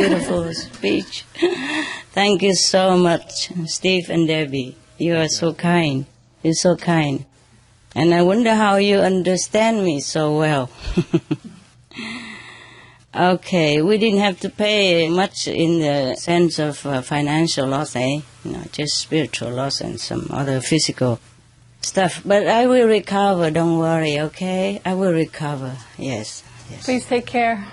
Beautiful speech. Thank you so much, Steve and Debbie. You are so kind. You're so kind. And I wonder how you understand me so well. Okay, we didn't have to pay much in the sense of financial loss, just spiritual loss and some other physical stuff. But I will recover, don't worry, okay? I will recover, yes. Please take care.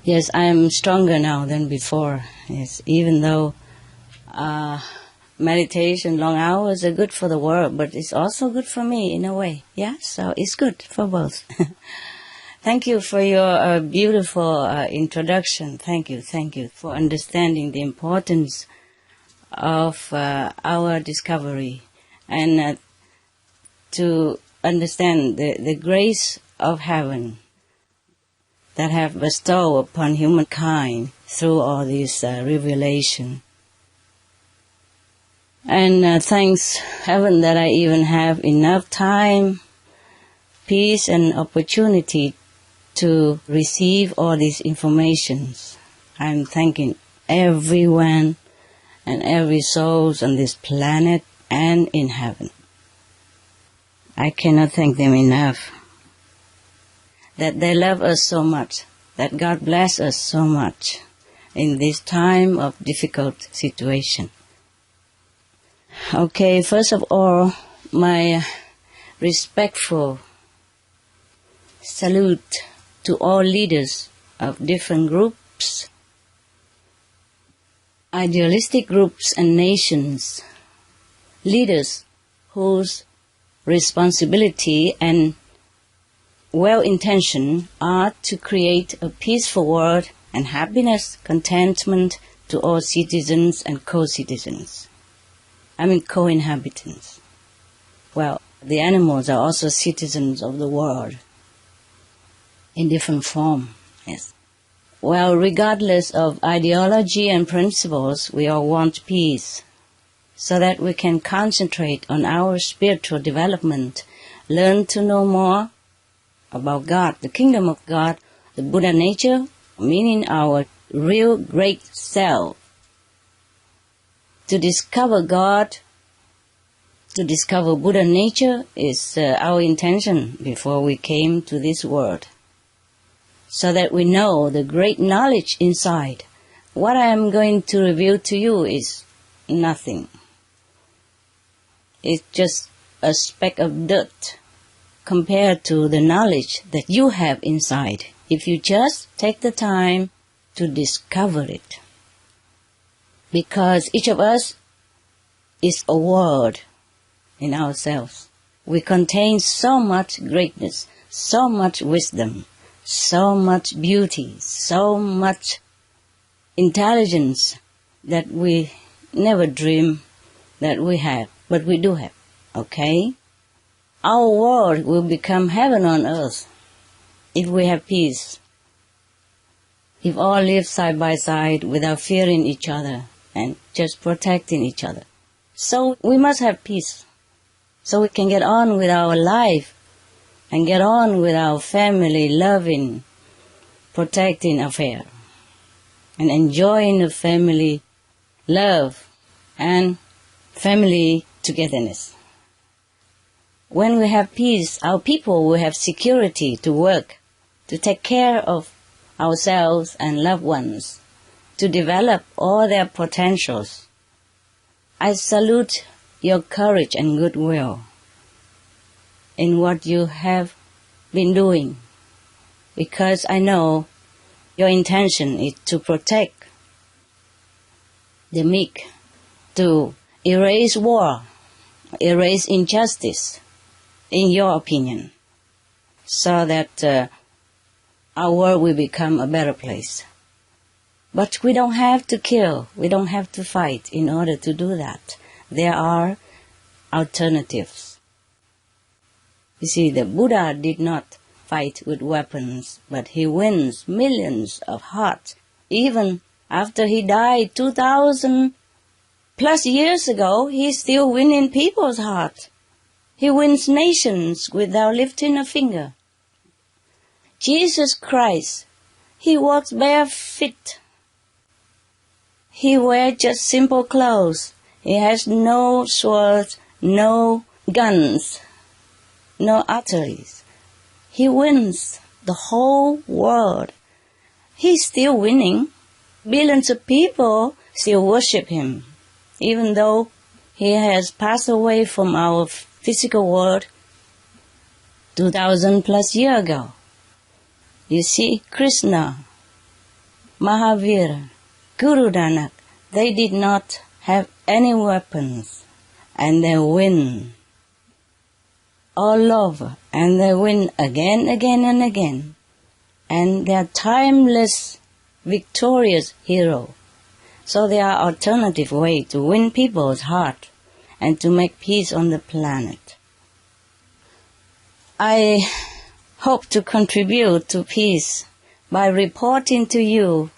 Yes, I am stronger now than before. Yes, even though meditation, long hours are good for the world, but it's also good for me in a way. Yeah, so it's good for both. Thank you for your beautiful introduction. Thank you for understanding the importance of our discovery and to understand the grace of heaven that have bestowed upon humankind through all this revelation. And thanks heaven that I even have enough time, peace and opportunity to receive all these informations. I'm thanking everyone and every soul on this planet and in heaven. I cannot thank them enough. That they love us so much, that God bless us so much in this time of difficult situation. Okay, first of all, my respectful salute to all leaders of different groups, idealistic groups and nations, leaders whose responsibility and well-intention are to create a peaceful world and happiness, contentment to all citizens and co-citizens. Co-inhabitants. Well, the animals are also citizens of the world in different form, yes. Well, regardless of ideology and principles, we all want peace so that we can concentrate on our spiritual development, learn to know more about God, the kingdom of God, the Buddha nature, meaning our real great self. To discover God, to discover Buddha nature is our intention before we came to this world. So that we know the great knowledge inside. What I am going to reveal to you is nothing. It's just a speck of dirt compared to the knowledge that you have inside, if you just take the time to discover it. Because each of us is a world in ourselves. We contain so much greatness, so much wisdom, so much beauty, so much intelligence that we never dream that we have, but we do have, okay? Our world will become heaven on earth if we have peace, if all live side by side without fearing each other and just protecting each other. So we must have peace so we can get on with our life and get on with our family loving, protecting affair and enjoying the family love and family togetherness. When we have peace, our people will have security to work, to take care of ourselves and loved ones, to develop all their potentials. I salute your courage and goodwill in what you have been doing, because I know your intention is to protect the meek, to erase war, erase injustice, in your opinion, so that our world will become a better place. But we don't have to kill, we don't have to fight in order to do that. There are alternatives. You see, the Buddha did not fight with weapons, but he wins millions of hearts. Even after he died 2,000 plus years ago, he's still winning people's hearts. He wins nations without lifting a finger. Jesus Christ, he walks barefoot He wears just simple clothes. He has no swords, no guns, no arteries. He wins the whole world. He's still winning. Billions of people still worship him, even though he has passed away from our physical world 2,000 plus years ago. You see, Krishna, Mahavira, Guru Nanak, they did not have any weapons, and they win all over, and they win again, and again. And they are timeless, victorious heroes. So there are alternative ways to win people's heart and to make peace on the planet. I hope to contribute to peace by reporting to you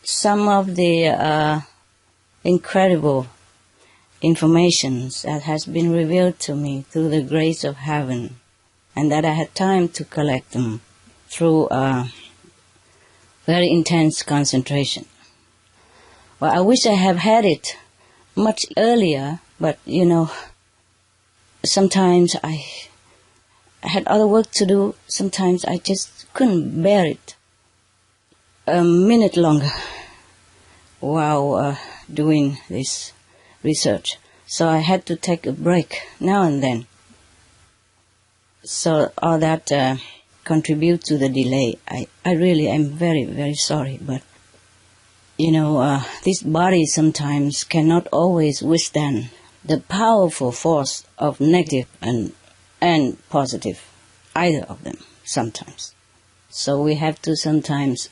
some of the incredible information that has been revealed to me through the grace of heaven, and that I had time to collect them through very intense concentration. Well, I wish I had had it much earlier, but sometimes I had other work to do. Sometimes I just couldn't bear it a minute longer while doing this research. So I had to take a break now and then. So all that contribute to the delay. I really am very, very sorry, but this body sometimes cannot always withstand the powerful force of negative and positive, either of them sometimes. So we have to sometimes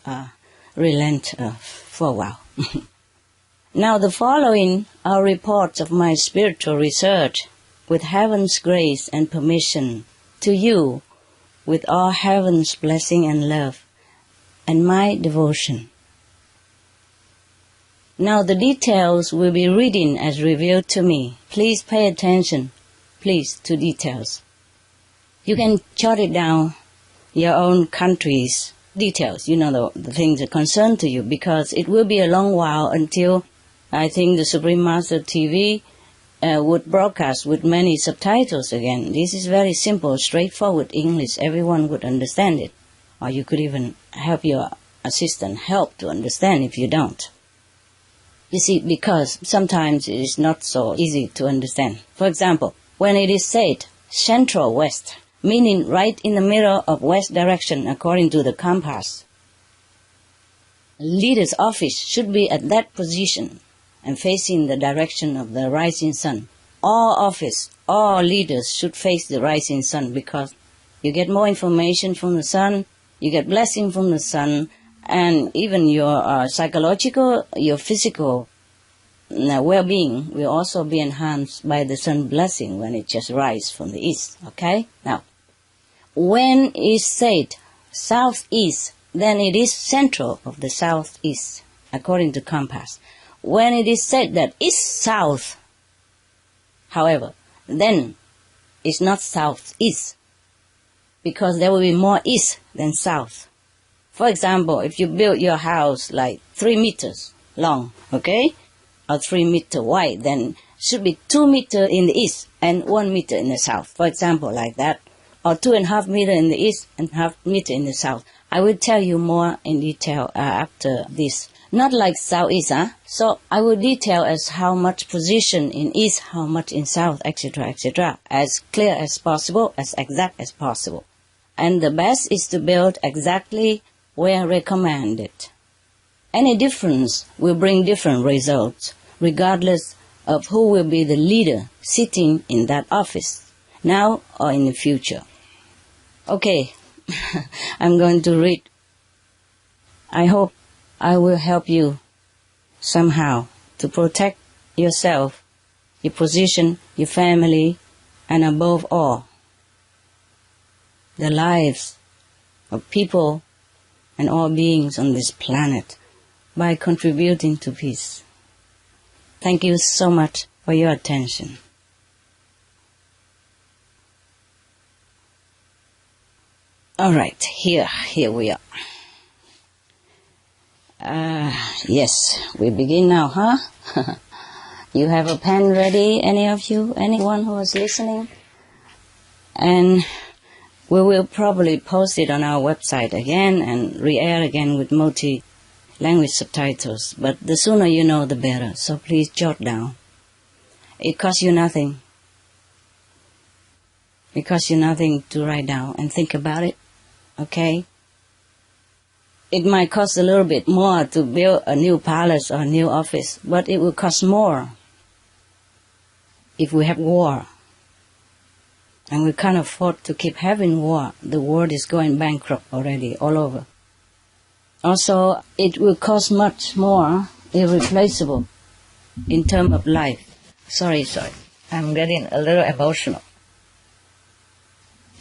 relent for a while. Now the following are reports of my spiritual research with heaven's grace and permission to you, with all heaven's blessing and love and my devotion. Now the details will be reading as revealed to me. Please pay attention, please, to details. You can jot it down, your own country's details, the things that concern to you, because it will be a long while until I think the Supreme Master TV would broadcast with many subtitles again. This is very simple, straightforward English. Everyone would understand it. Or you could even have your assistant help to understand if you don't. You see, because sometimes it is not so easy to understand. For example, when it is said Central West, meaning right in the middle of west direction according to the compass, leader's office should be at that position and facing the direction of the rising sun. All leaders should face the rising sun, because you get more information from the sun, you get blessing from the sun, and even your psychological, your physical well-being will also be enhanced by the sun blessing when it just rises from the east. Okay? Now, when it's said southeast, then it is central of the southeast, according to compass. When it is said that east-south, however, then it's not southeast, because there will be more east than south. For example, if you build your house like 3 meters long, okay, or 3 meters wide, then should be 2 meters in the east and 1 meter in the south. For example, like that, or 2.5 meters in the east and 0.5 meter in the south. I will tell you more in detail after this. Not like southeast, So I will detail as how much position in east, how much in south, etc., etc., as clear as possible, as exact as possible. And the best is to build exactly where recommended. Any difference will bring different results, regardless of who will be the leader sitting in that office, now or in the future. Okay, I'm going to read. I hope I will help you somehow to protect yourself, your position, your family, and above all, the lives of people and all beings on this planet by contributing to peace. Thank you so much for your attention. All right, here we are. Yes, we begin now, huh? You have a pen ready, any of you, anyone who is listening? And we will probably post it on our website again and re-air again with multi-language subtitles. But the sooner you know, the better. So please jot down. It costs you nothing. It costs you nothing to write down and think about it, okay? It might cost a little bit more to build a new palace or a new office, but it will cost more if we have war. And we can't afford to keep having war. The world is going bankrupt already, all over. Also, it will cost much more, irreplaceable, in terms of life. Sorry. I'm getting a little emotional.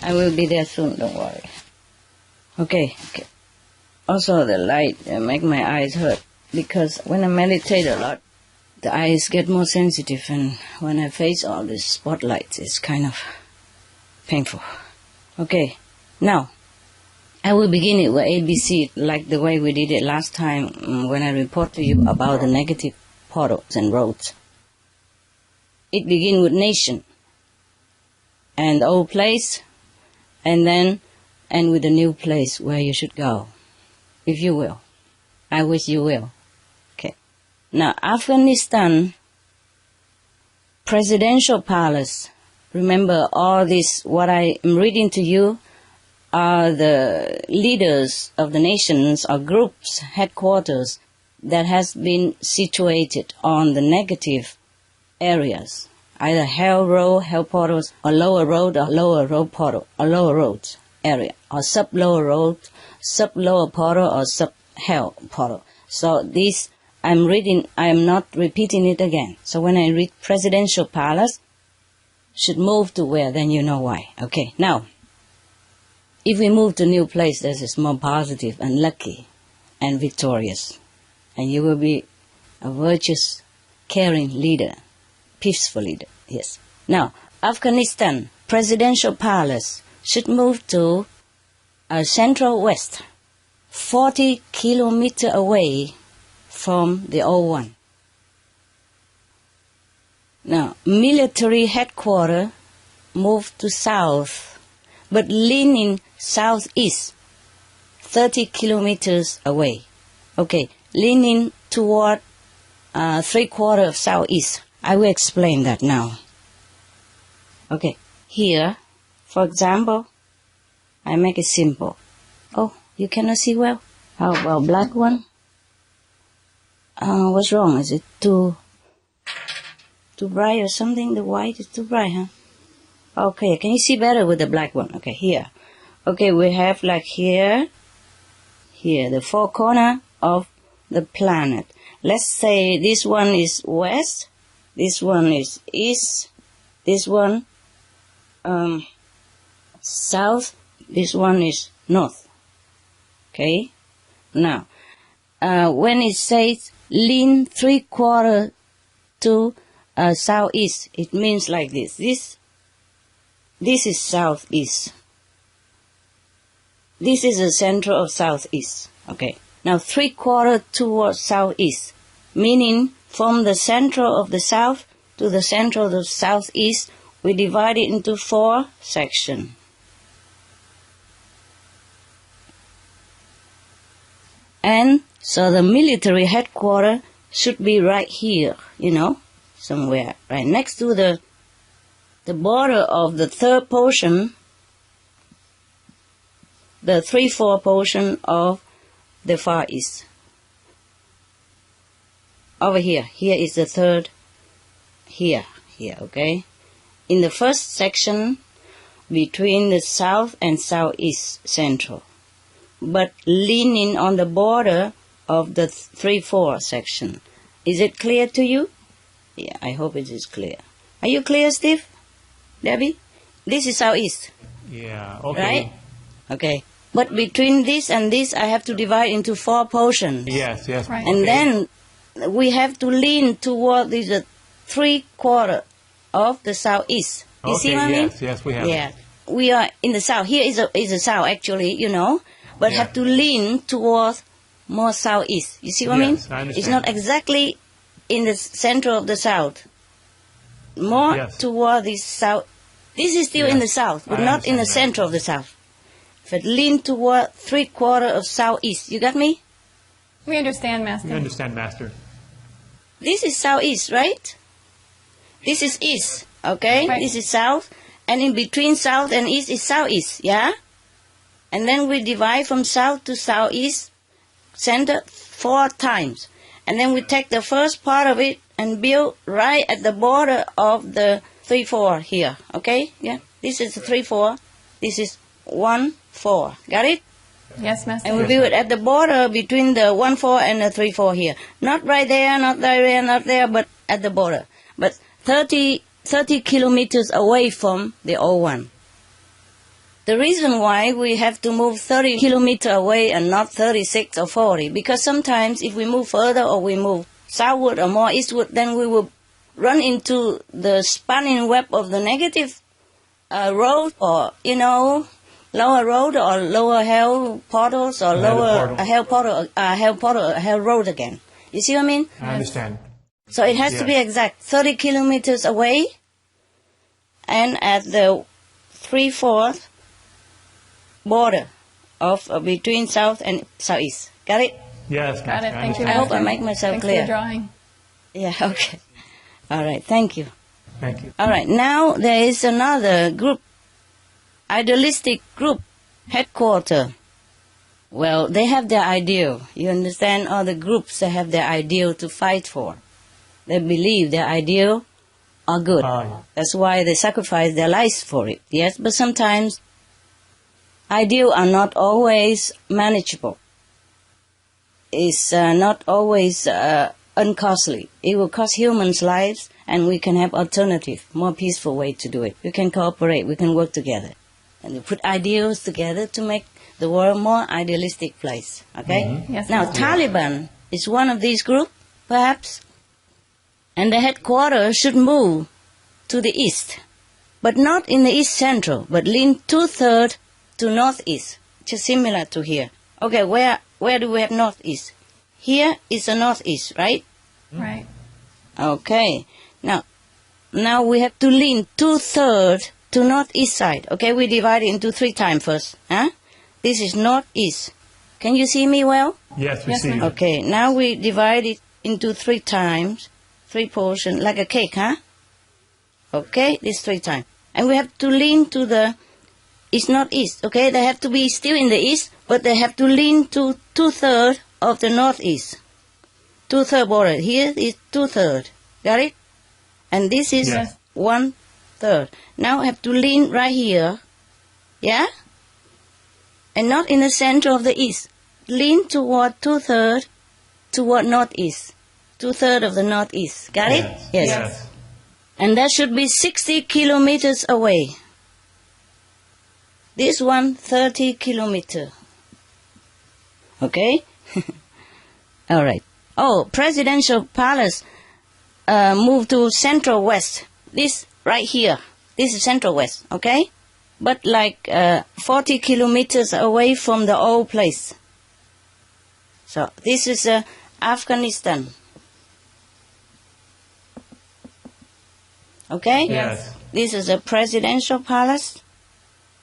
I will be there soon, don't worry. Okay. Also, the light make my eyes hurt, because when I meditate a lot, the eyes get more sensitive, and when I face all these spotlights, it's kind of painful. Okay, now, I will begin it with ABC, like the way we did it last time when I report to you about the negative portals and roads. It begins with nation, and the old place, and then end with the new place where you should go. If you will. I wish you will. Okay. Now, Afghanistan, presidential palace. Remember, all this, what I am reading to you, are the leaders of the nations or groups, headquarters, that has been situated on the negative areas. Either hell road, hell portals, or lower road portal, or lower roads area, or sub-lower road, sub-lower portal, or sub-hell portal. So this, I'm reading, I am not repeating it again. So when I read presidential palace, should move to where, then you know why. Okay, now, if we move to a new place, this is more positive and lucky and victorious. And you will be a virtuous, caring leader, peaceful leader, yes. Now, Afghanistan, presidential palace, should move to central west, 40 kilometers away from the old one. Now, military headquarters moved to south, but leaning southeast, 30 kilometers away. Okay, leaning toward 3/4 of southeast. I will explain that now. Okay, here, for example, I make it simple. Oh, you cannot see well? How about black one? What's wrong? Is it too bright or something? The white is too bright, huh? Okay, can you see better with the black one? Okay, here. Okay, we have like here, the four corners of the planet. Let's say this one is west, this one is east, this one south, this one is north. Okay? Now, when it says lean 3/4 to southeast, it means like this. This is southeast. This is the center of southeast. Okay. Now 3/4 towards southeast, meaning from the center of the south to the center of the southeast, we divide it into 4 sections. And so the military headquarters should be right here, somewhere, right next to the border of the third portion, the 3/4 portion of the Far East. Over here is the third, here, okay? In the first section, between the south and southeast central, but leaning on the border of the 3/4 section. Is it clear to you? Yeah, I hope it is clear. Are you clear, Steve? Debbie? This is southeast. Yeah, okay. Right? Okay. But between this and this, I have to divide into 4 portions. Yes. Right. And then we have to lean toward the 3/4 of the southeast. You see what I mean? Yes, we have. Yeah. We are in the south. Here is the south, actually, but Yeah. have to lean towards more southeast. You see what I mean? I understand. It's not exactly in the center of the south. More toward the south. This is still in the south, but not in the center of the south. If it lean toward 3/4 of southeast. You got me? We understand, Master. We understand, Master. This is southeast, right? This is east, okay? Right. This is south, and in between south and east is southeast, yeah? And then we divide from south to southeast center 4 times. And then we take the first part of it and build right at the border of the 3/4 here, okay? Yeah, this is the 3/4. This is 1/4. Got it? Yes, Master. And we build it at the border between the 1/4 and the 3/4 here. Not right there, not there, not there, but at the border. But 30 kilometers away from the old one. The reason why we have to move 30 kilometers away and not 36 or 40, because sometimes if we move further or we move southward or more eastward, then we will run into the spanning web of the negative road, or, lower road or lower hell portals or lower hell road again. You see what I mean? I understand. So it has to be exact, 30 kilometers away and at the 3/4 border of between south and southeast. Got it? Yes, Got it. Thank you, I hope Master. I make myself Thanks clear. for the drawing. Yeah, okay. All right, thank you. Thank you. All right, now there is another group, idealistic group, headquarter. Well, they have their ideal. You understand? All the groups, they have their ideal to fight for. They believe their ideal are good. That's why they sacrifice their lives for it. Yes, but sometimes ideal are not always manageable. It's not always uncostly. It will cost humans' lives, and we can have alternative, more peaceful way to do it. We can cooperate, we can work together. And we put ideals together to make the world more idealistic place. Okay? Mm-hmm. Yes, Now, Master. Taliban is one of these groups, perhaps, and the headquarters should move to the east, but not in the east central, but lean 2/3 to northeast, just similar to here. Okay, where do we have northeast? Here is the northeast, right? Right. Okay. Now we have to lean 2/3 to northeast side. Okay, we divide it into 3 times first. Huh? This is northeast. Can you see me well? Yes, we Yes, see ma'am. you. Okay, now we divide it into 3 times, 3 portions, like a cake, huh? Okay, this 3 times. And we have to lean to the, it's not east, okay? They have to be still in the east, but they have to lean to 2/3 of the northeast. 2/3 border. Here is 2/3. Got it? And this is Yes. 1/3. Now I have to lean right here. Yeah? And not in the center of the east. Lean toward 2/3 toward northeast. 2/3 of the northeast. Got it? Yes. Yes. And that should be 60 kilometers away. This one, 30 kilometers. Okay? All right. Oh, presidential palace moved to central west. This right here. This is central west, okay? But like 40 kilometers away from the old place. So this is Afghanistan. Okay? Yes. This is a presidential palace.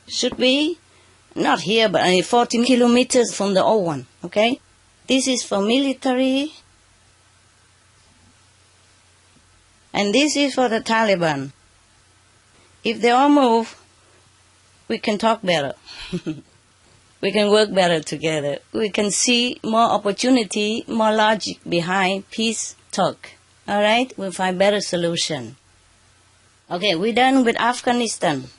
Should be not here, but only 14 kilometers from the old one. Okay? This is for military. And this is for the Taliban. If they all move, we can talk better. We can work better together. We can see more opportunity, more logic behind peace talk. All right? We'll find better solution. Okay, we're done with Afghanistan.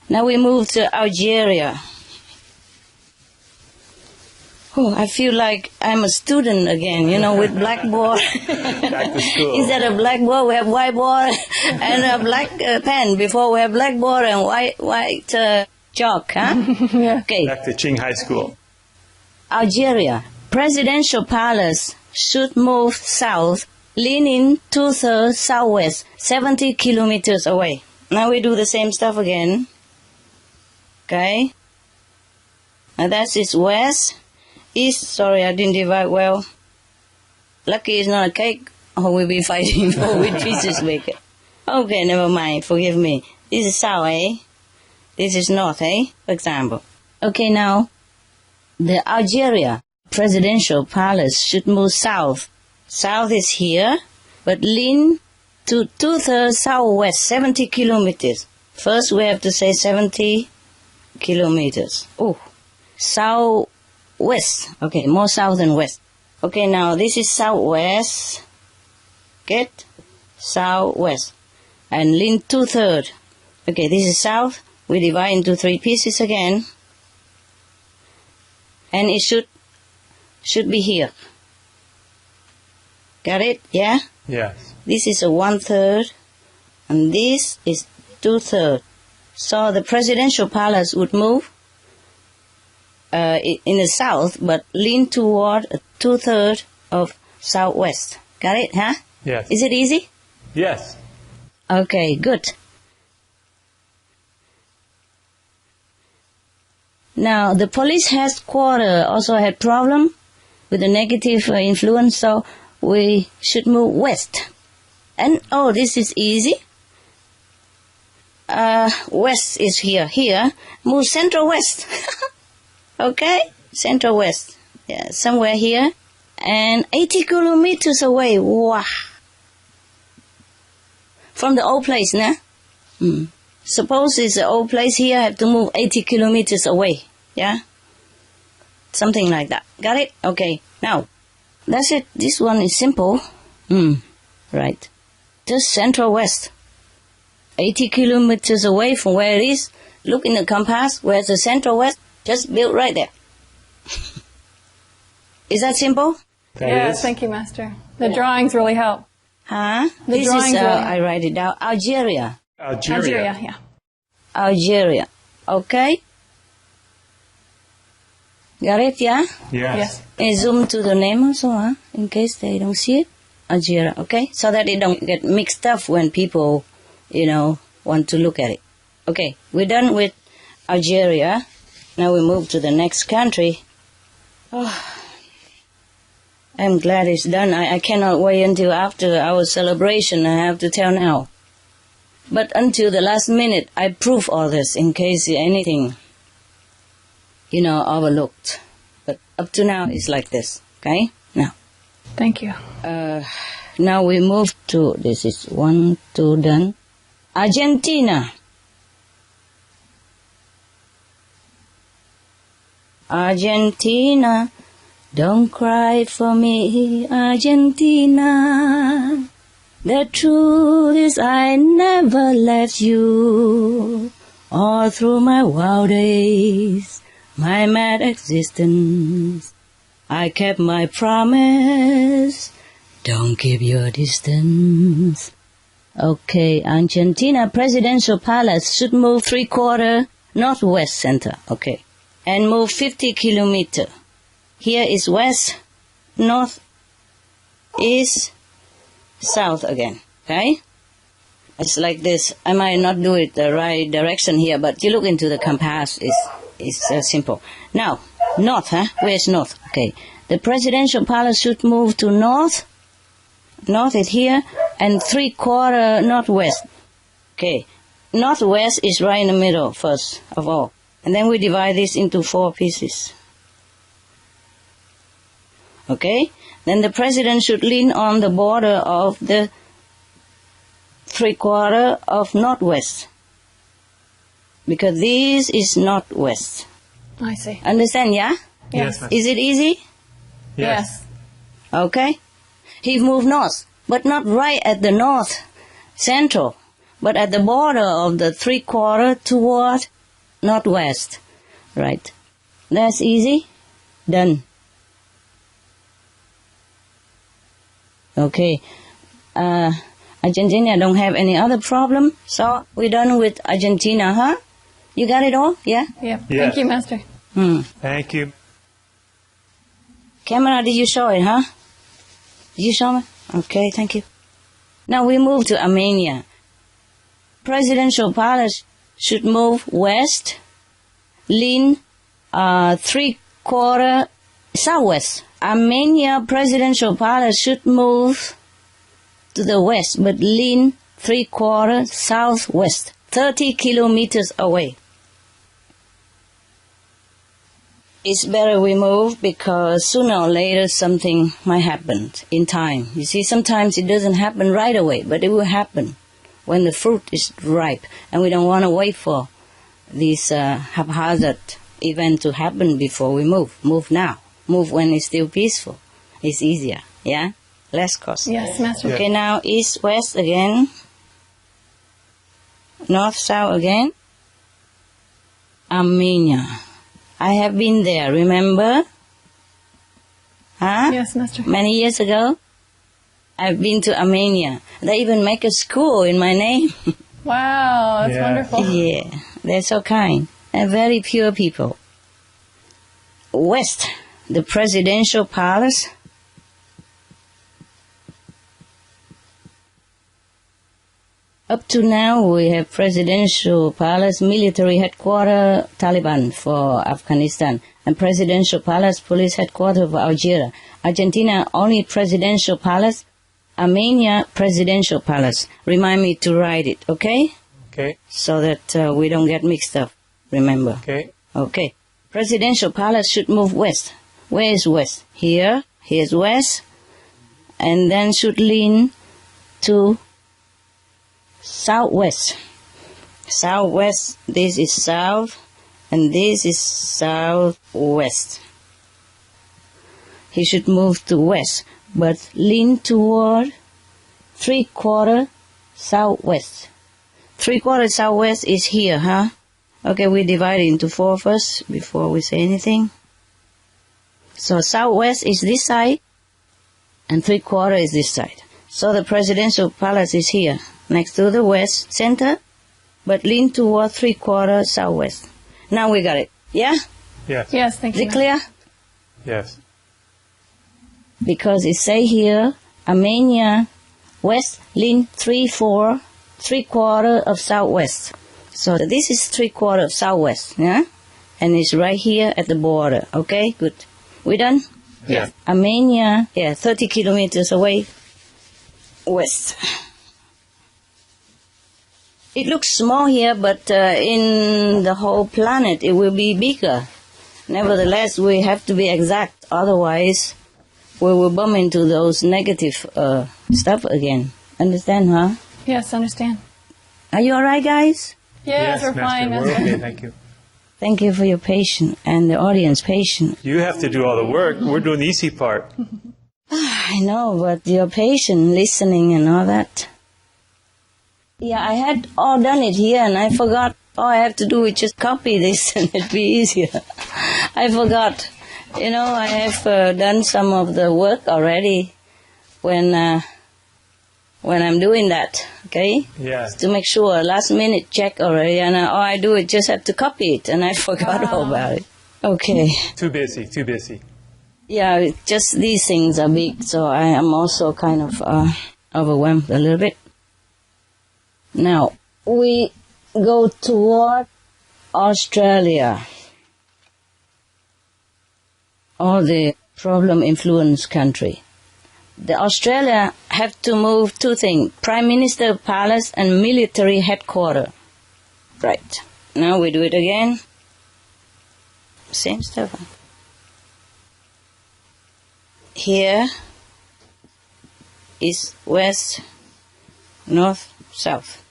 Now we move to Algeria. Oh, I feel like I'm a student again, with blackboard. Back to school. Instead of blackboard, we have whiteboard and a black pen. Before we have blackboard and white chalk, huh? Yeah. Okay, Back to Qing High School. Algeria. Presidential palace should move south, leaning 2/3 southwest, 70 kilometers away. Now we do the same stuff again. Okay? Now that is west. East, sorry, I didn't divide well. Lucky it's not a cake, or we'll be fighting for which pieces make it. Okay, never mind, forgive me. This is south, eh? This is north, eh? For example. Okay, now, the Algeria presidential palace should move south. South is here, but lean to 2/3 southwest, 70 kilometers. First, we have to say 70 kilometers. Oh, southwest. Okay, more south than west. Okay, now this is southwest. Get southwest. And lean 2/3. Okay, this is south. We divide into 3 pieces again. And it should be here. Got it? Yeah? Yes. This is a 1/3. And this is 2/3. So the presidential palace would move in the south, but lean toward 2/3 of southwest. Got it, huh? Yes. Is it easy? Yes. Okay, good. Now, the police headquarters also had problem with the negative influence, so we should move west. And, oh, this is easy. West is here. Here, move central west. Okay? Central west. Yeah, somewhere here. And 80 kilometers away. Wow. From the old place, nah? Suppose it's an old place here, I have to move 80 kilometers away. Yeah? Something like that. Got it? Okay. Now, that's it. This one is simple. Right. Just central west. 80 kilometers away from where it is. Look in the compass. Where's the central west? Just build right there. Is that simple? Yes, thank you, Master. The drawings really help. Huh? The This drawings is, really- I write it down. Algeria. Algeria, yeah. Algeria. Okay? Got it, yeah? Yes. Yes. Zoom to the name also, huh? In case they don't see it. Algeria, okay? So that it don't get mixed up when people, want to look at it. Okay, we're done with Algeria. Now we move to the next country. Oh, I'm glad it's done. I cannot wait until after our celebration. I have to tell now. But until the last minute, I prove all this in case anything, overlooked. But up to now, it's like this. Okay? Now. Thank you. Now we move to, this is 1, 2, done. Argentina. Argentina, don't cry for me, Argentina. The truth is I never left you. All through my wild days, my mad existence, I kept my promise. Don't keep your distance. Okay, Argentina presidential palace should move 3/4 northwest center. Okay. And move 50 kilometers. Here is west, north, east, south again. Okay? It's like this. I might not do it the right direction here, but you look into the compass. It's simple. Now, north, huh? Where's north? Okay. The presidential palace should move to north. North is here, and 3/4 northwest. Okay. Northwest is right in the middle, first of all. And then we divide this into 4 pieces. Okay? Then the president should lean on the border of the 3/4 of northwest. Because this is northwest. I see. Understand, yeah? Yes, ma'am. Is it easy? Yes. Okay? He moved north, but not right at the north central, but at the border of the 3/4 toward northwest. Right. That's easy. Done. Okay. Argentina don't have any other problem, so we're done with Argentina, huh? You got it all? Yeah? Yeah. Yes. Thank you, Master. Thank you. Camera, did you show it, huh? Did you show me? Okay, thank you. Now we move to Armenia. Presidential palace should move west, lean 3/4 southwest. Armenia Presidential Palace should move to the west, but lean 3/4 southwest, 30 kilometers away. It's better we move because sooner or later something might happen in time. You see, sometimes it doesn't happen right away, but it will happen when the fruit is ripe, and we don't want to wait for this haphazard event to happen before we move. Move now. Move when it's still peaceful. It's easier, yeah? Less cost. Yes, Master. Okay, now east, west again. North, south again. Armenia. I have been there, remember? Huh? Yes, Master. Many years ago. I've been to Armenia. They even make a school in my name. Wow, that's wonderful. Yeah, they're so kind and very pure people. West, the Presidential Palace. Up to now, we have Presidential Palace, Military Headquarters, Taliban for Afghanistan, and Presidential Palace, Police Headquarters for Algeria. Argentina, only Presidential Palace. Armenia, Presidential Palace. Remind me to write it, okay? Okay. So that we don't get mixed up, remember? Okay. Okay. Presidential Palace should move west. Where is west? Here. Here's west. And then should lean to southwest. Southwest, this is south, and this is southwest. He should move to west, but lean toward 3/4 southwest. 3/4 southwest is here, huh? Okay, we divide it into 4 first before we say anything. So southwest is this side, and 3/4 is this side. So the Presidential Palace is here, next to the west center, but lean toward 3/4 southwest. Now we got it, yeah? Yes. Yes, thank Is you. it clear? Yes. Because it say here, Armenia, west, lean 3/4 of southwest. So this is 3/4 of southwest, yeah? And it's right here at the border, okay? Good. We done? Yeah. Armenia, 30 kilometers away, west. It looks small here, but in the whole planet it will be bigger. Nevertheless, we have to be exact, otherwise we will bump into those negative stuff again. Understand, huh? Yes, understand. Are you alright, guys? Yes, we're Master. fine, We're Master. okay, thank you. Thank you for your patience and the audience patience. You have to do all the work. We're doing the easy part. I know, but your patience, listening and all that. Yeah, I had all done it here and I forgot. All I have to do is just copy this and it'd be easier. I forgot. You know, I have done some of the work already when I'm doing that, okay? Yeah. To make sure, last minute check already, and all I do is just have to copy it, and I forgot all about it. Okay. Too busy, too busy. Yeah, just these things are big, so I am also kind of overwhelmed a little bit. Now, we go toward Australia. Or the problem influence country. The Australia have to move 2 things, Prime Minister Palace and military headquarters. Right. Now we do it again. Same stuff. Here is west, north, south.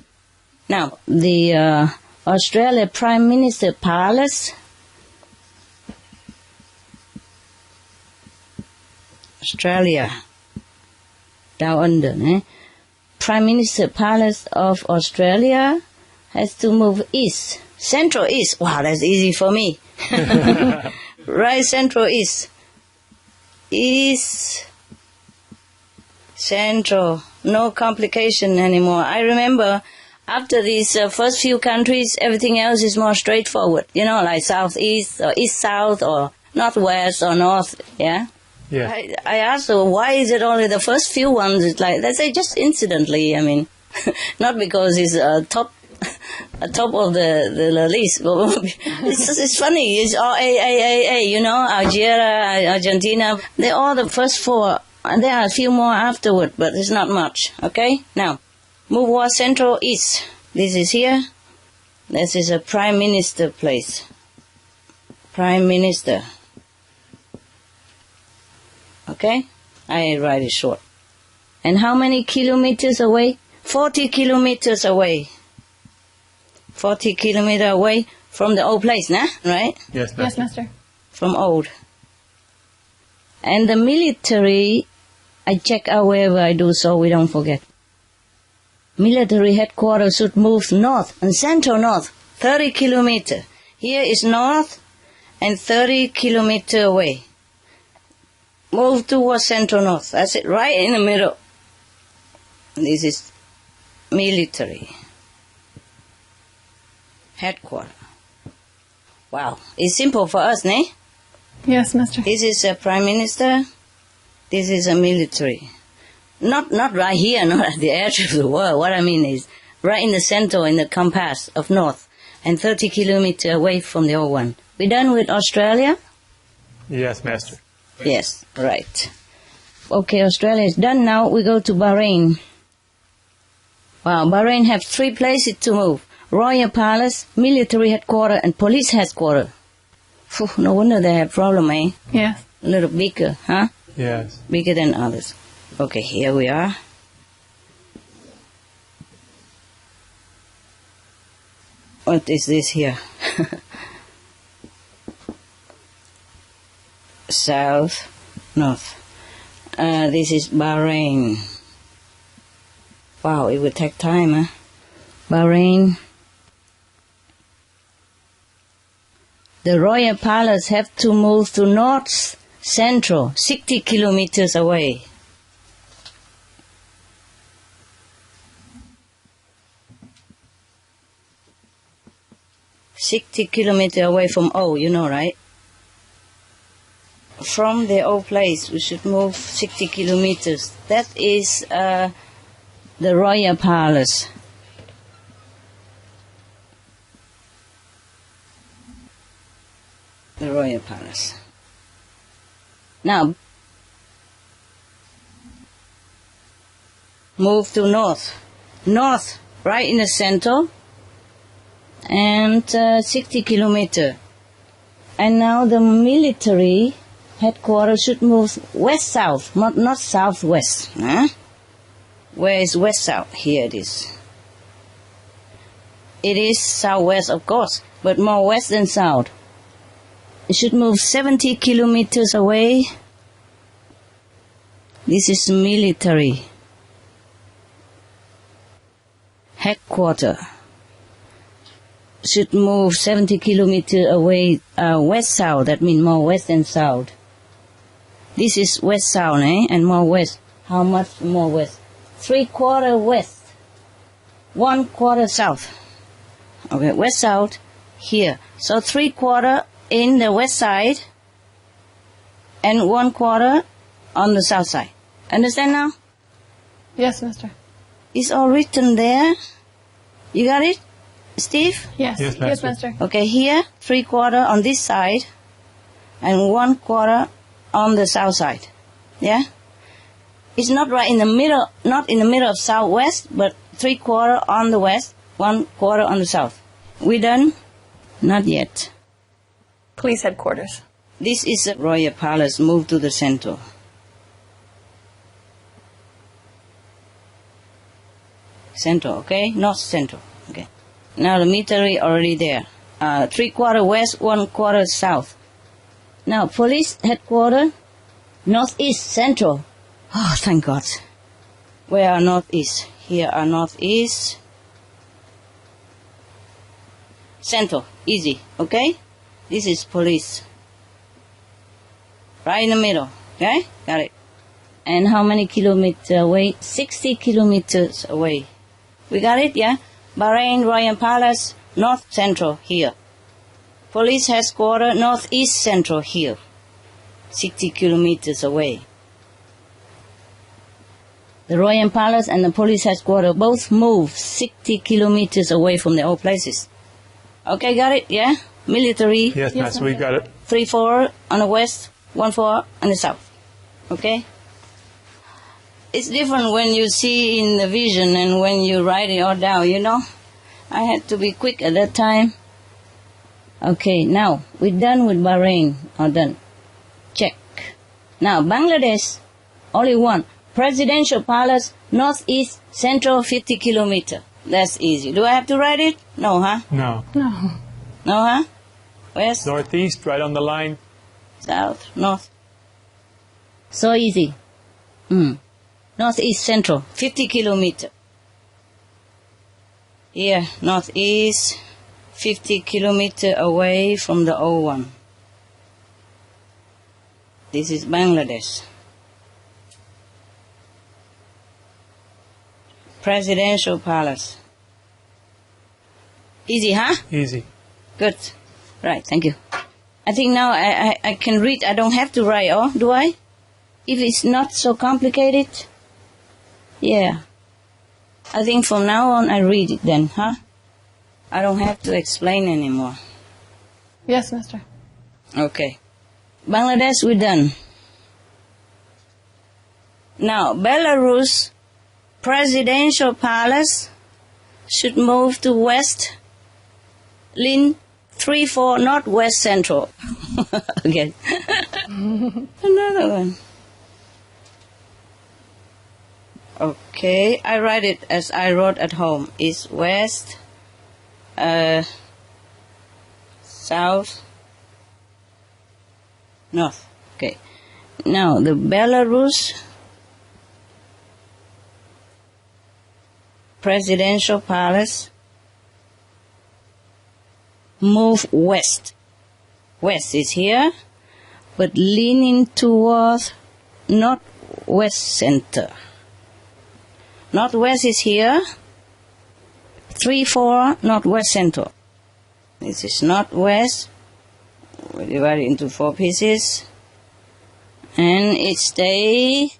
Now, the Australia Prime Minister Palace, Australia, down under, Prime Minister Palace of Australia has to move east, central east. Wow, that's easy for me. Right, central east. East, central, no complication anymore. I remember after these first few countries, everything else is more straightforward. You know, like southeast or east-south or northwest or north, yeah? Yeah. I asked her, why is it only the first few ones? It's like, they say just incidentally, I mean, not because it's top top of the list. It's funny. It's all A, you know, Algeria, Argentina. They're all the first four. And there are a few more afterward, but it's not much. Okay? Now, move war Central East. This is here. This is a Prime Minister place. Prime Minister. Okay? I write it short. And how many kilometers away? 40 kilometers away. 40 kilometers away from the old place, nah? Right? Yes, Yes, Master. From old. And the military, I check out wherever I do so we don't forget. Military headquarters should move north and central north, 30 kilometers. Here is north and 30 kilometers away. Move towards central north. That's it, right in the middle. This is military headquarters. Wow, it's simple for us, ne? Yes, Master. This is a prime minister. This is a military. Not right here, not at the edge of the world. What I mean is right in the center, in the compass of north, and 30 kilometers away from the old one. We done with Australia? Yes, Master. Yes, right. Okay, Australia is done now. We go to Bahrain. Wow, Bahrain have 3 places to move. Royal Palace, military headquarters, and police headquarters. Phew, no wonder they have problem, eh? Yes. A little bigger, huh? Yes. Bigger than others. Okay, here we are. What is this here? South, north. This is Bahrain. Wow, it would take time, huh? Bahrain. The Royal Palace have to move to north central, 60 kilometers away. "60 kilometers away from old, you know, right? From the old place, we should move 60 kilometers. That is the Royal Palace. The Royal Palace. Now, move to north. North, right in the center, and 60 kilometers. And now the military headquarters should move west-south, not southwest. Huh? Where is west-south? Here it is. It is southwest, of course, but more west than south. It should move 70 kilometers away. This is military headquarters. Should move 70 kilometers away west-south. That means more west than south. This is west-south, eh? And more west. How much more west? 3/4 west. 1/4 south. Okay, west-south here. So 3/4 in the west side and 1/4 on the south side. Understand now? Yes, Master. It's all written there. You got it, Steve? Yes. Yes, Yes, Master. Master. Okay, here 3/4 on this side and 1/4 on the south side. Yeah? It's not right in the middle, not in the middle of southwest, but 3/4 on the west, 1/4 on the south. We done? Not yet. Police headquarters. This is the Royal Palace. Move to the center. Center, okay? North center. Okay. Now the military already there. 3/4 west, 1/4 south. Now police headquarters, northeast central. Oh, thank God. Where are northeast? Here are northeast. Central, easy, okay? This is police. Right in the middle, okay? Got it. And how many kilometers away? 60 kilometers away. We got it, yeah? Bahrain, Royal Palace, north central here. Police headquarters, northeast central here. 60 kilometers away. The Royal Palace and the police headquarters both moved 60 kilometers away from the old places. Okay, got it? Yeah? Military. Yes, Master, we got it. 3-4 on the west, 1-4 on the south. Okay? It's different when you see in the vision and when you write it all down, you know? I had to be quick at that time. Okay, now, we're done with Bahrain. All done. Check. Now, Bangladesh, only one. Presidential Palace, northeast, central, 50 kilometer. That's easy. Do I have to write it? No, huh? No. No. No, huh? West, Northeast, right on the line. south, north. So easy. Northeast, central, 50 kilometer. Here, northeast, 50 kilometer away from the old one. This is Bangladesh. Presidential Palace. Easy, huh? Easy. Good. Right, thank you. I think now I can read. I don't have to write, oh, do I? If it's not so complicated? Yeah. I think from now on I read it then, huh? I don't have to explain anymore. Yes, Master. Okay. Bangladesh, we're done. Now, Belarus Presidential Palace should move to west, lean 3-4 northwest central. Again. Another one. Okay, I write it as I wrote at home. East, west, south, north. Okay. Now, the Belarus Presidential Palace move west. West is here, but leaning towards northwest center. Northwest is here, 3-4 northwest center. This is northwest. We divide it into 4 pieces, and it stay.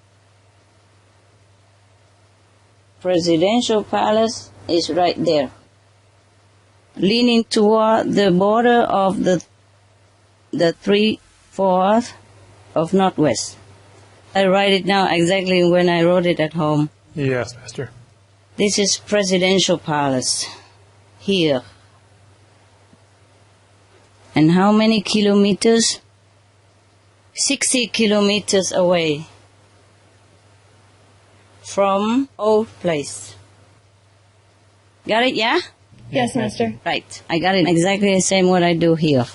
Presidential Palace is right there, leaning toward the border of the 3/4 of northwest. I write it now exactly when I wrote it at home. Yes, Master. This is Presidential Palace here. And how many kilometers? 60 kilometers away from old place. Got it, yeah? Yes, Master. Right. I got it exactly the same what I do here.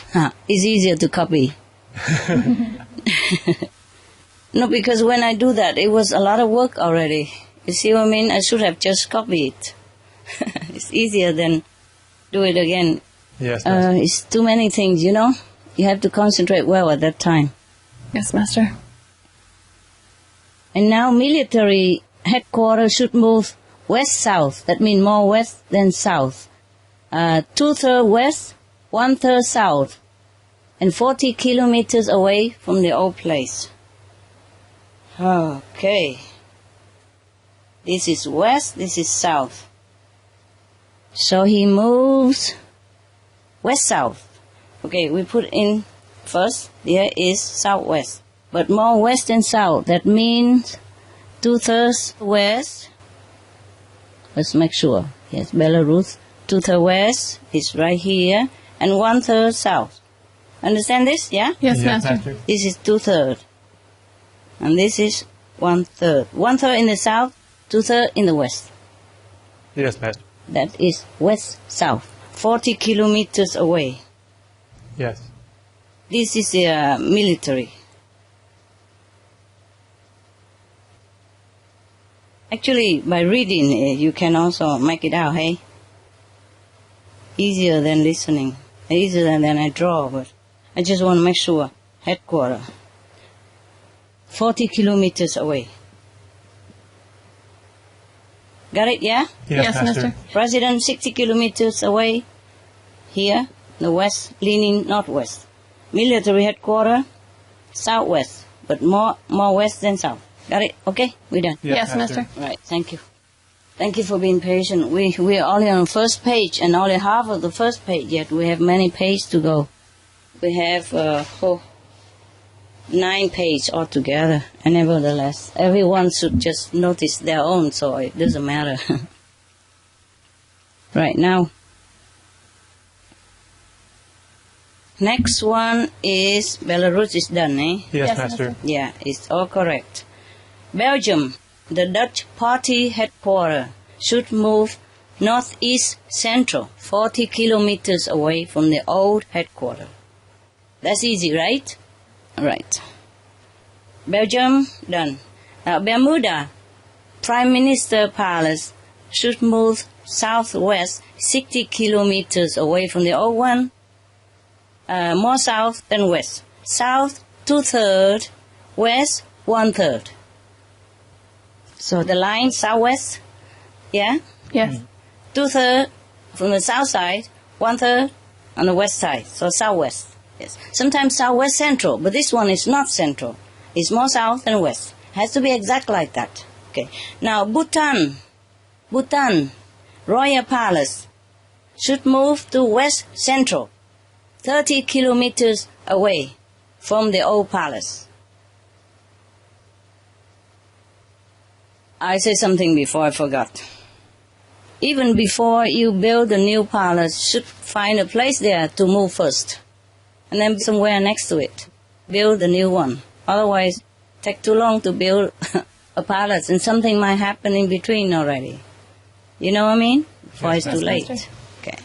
It's easier to copy. No, because when I do that, it was a lot of work already. You see what I mean? I should have just copied it. It's easier than do it again. Yes, Master. It's too many things, you know? You have to concentrate well at that time. Yes, Master. And now military headquarters should move west-south. That means more west than south. 2/3 west, 1/3 south. And 40 kilometers away from the old place. Okay. This is west, this is south. So he moves west-south. Okay, we put in first, there is southwest. But more west than south. That means 2/3 west. Let's make sure. Yes, Belarus. 2/3 west is right here. And 1/3 south. Understand this? Yeah? Yes, Yes, Master. Master. This is 2/3. And this is 1/3. 1/3 in the south, 2/3 in the west. Yes, Master. That is west-south. 40 kilometers away. Yes. This is the military. Actually, by reading, you can also make it out, hey? Easier than listening. Easier than I draw, but I just want to make sure. Headquarters. 40 kilometers away. Got it, yeah? Yes, Master. President 60 kilometers away. Here, the west, leaning northwest. Military headquarters, southwest, but more west than south. Got it? Okay, we're done. Yes, Master. Right, thank you. Thank you for being patient. We're only on the first page and only half of the first page yet. We have many pages to go. We have 9 pages altogether. And nevertheless, everyone should just notice their own, so it doesn't matter. Right now. Next one is Belarus is done, eh? Yes, Master. Yeah, it's all correct. Belgium, the Dutch party headquarters, should move northeast central, 40 kilometers away from the old headquarters. That's easy, right? Right. Belgium, done. Now, Bermuda, Prime Minister Palace, should move southwest 60 kilometers away from the old one. More south than west. South 2/3, west 1/3. So the line southwest, yeah? Yes. 2/3 from the south side, 1/3 on the west side. So southwest. Yes. Sometimes southwest central, but this one is not central. It's more south than west. Has to be exact like that. Okay. Now Bhutan, Royal Palace should move to west central, 30 kilometers away from the old palace. I said something before I forgot. Even before you build a new palace, should find a place there to move first. And then somewhere next to it, build a new one. Otherwise, take too long to build a palace and something might happen in between already. You know what I mean? Before it's too late. Master. Okay.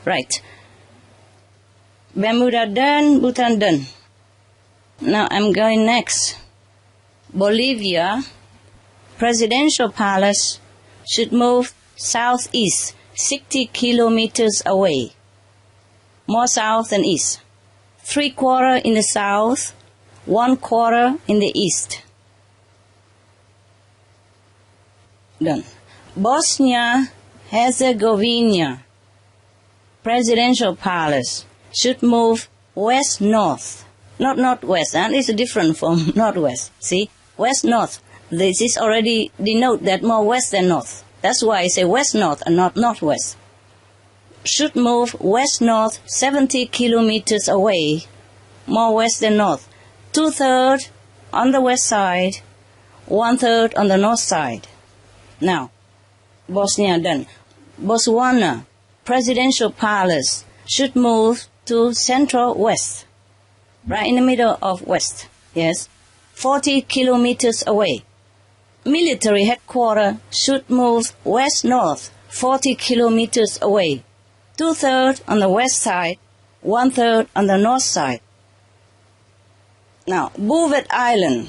Right. Bermuda done, Bhutan done. Now I'm going next. Bolivia, Presidential Palace should move southeast, 60 kilometers away. More south than east. 3/4 in the south, 1/4 in the east. Done. Bosnia-Herzegovina, Presidential Palace should move west-north. Not northwest, and it's different from northwest. See? West-north. This is already denote that more west than north. That's why I say west-north and not northwest. Should move west-north 70 kilometers away, more west than north. 2/3 on the west side, 1/3 on the north side. Now, Bosnia done. Botswana, Presidential Palace should move to central west, right in the middle of west, yes, 40 kilometers away. Military headquarters should move west-north, 40 kilometers away, 2/3 on the west side, 1/3 on the north side. Now, Bouvet Island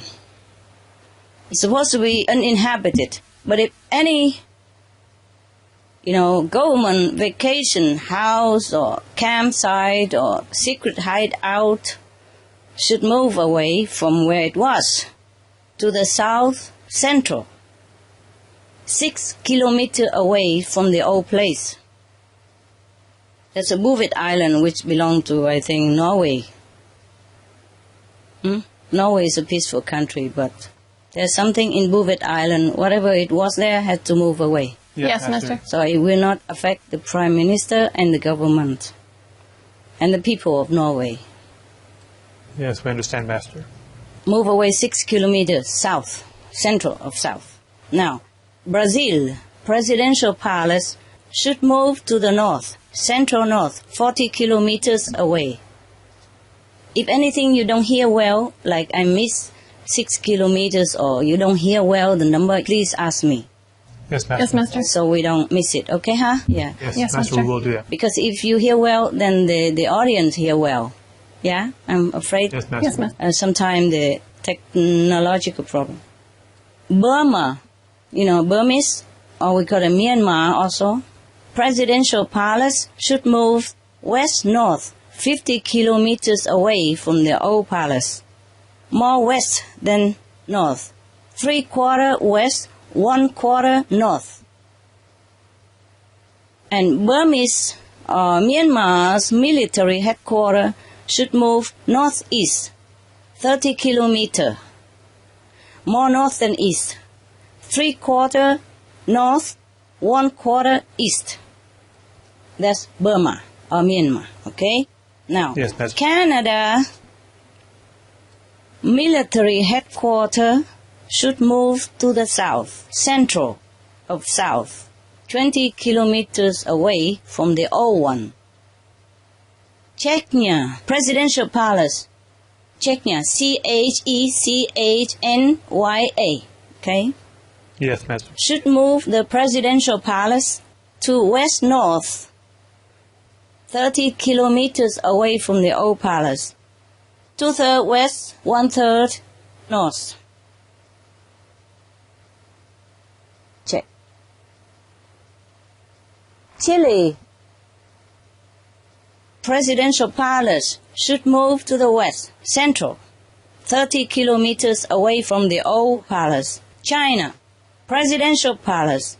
is supposed to be uninhabited, but if any government vacation house or campsite or secret hideout should move away from where it was to the south central, 6 kilometers away from the old place. That's a Bouvet Island which belonged to, I think, Norway. Norway is a peaceful country, but there's something in Bouvet Island, whatever it was there had to move away. Yes, Master. So it will not affect the Prime Minister and the government and the people of Norway. Yes, we understand, Master. Move away 6 kilometers south, central of south. Now, Brazil, Presidential Palace should move to the north, central north, 40 kilometers away. If anything you don't hear well, like I miss 6 kilometers or you don't hear well the number, please ask me. Yes, Master. Yes, Master. So we don't miss it, okay, huh? Yeah. Yes, Yes, Master, Master. we will do that. Because if you hear well, then the audience hear well. Yeah? I'm afraid Yes, Master. Yes, Master. sometimes the technological problem. Burma, Burmese, or we call it Myanmar also. Presidential Palace should move west-north, 50 kilometers away from the old palace. More west than north. 3/4 west, 1/4 north. And Burmese or Myanmar's military headquarters should move northeast, 30 kilometers. more north than east. 3/4 north, 1/4 east. That's Burma or Myanmar, okay? Now, Yes, Master. Canada military headquarters should move to the south, central of south, 20 kilometers away from the old one. Chechnya Presidential Palace, Chechnya, Chechnya, okay, Yes, Master. should move the Presidential Palace to west-north, 30 kilometers away from the old palace. 2/3 west, 1/3 north. Check. Chile Presidential Palace should move to the west, central, 30 kilometers away from the old palace. China Presidential Palace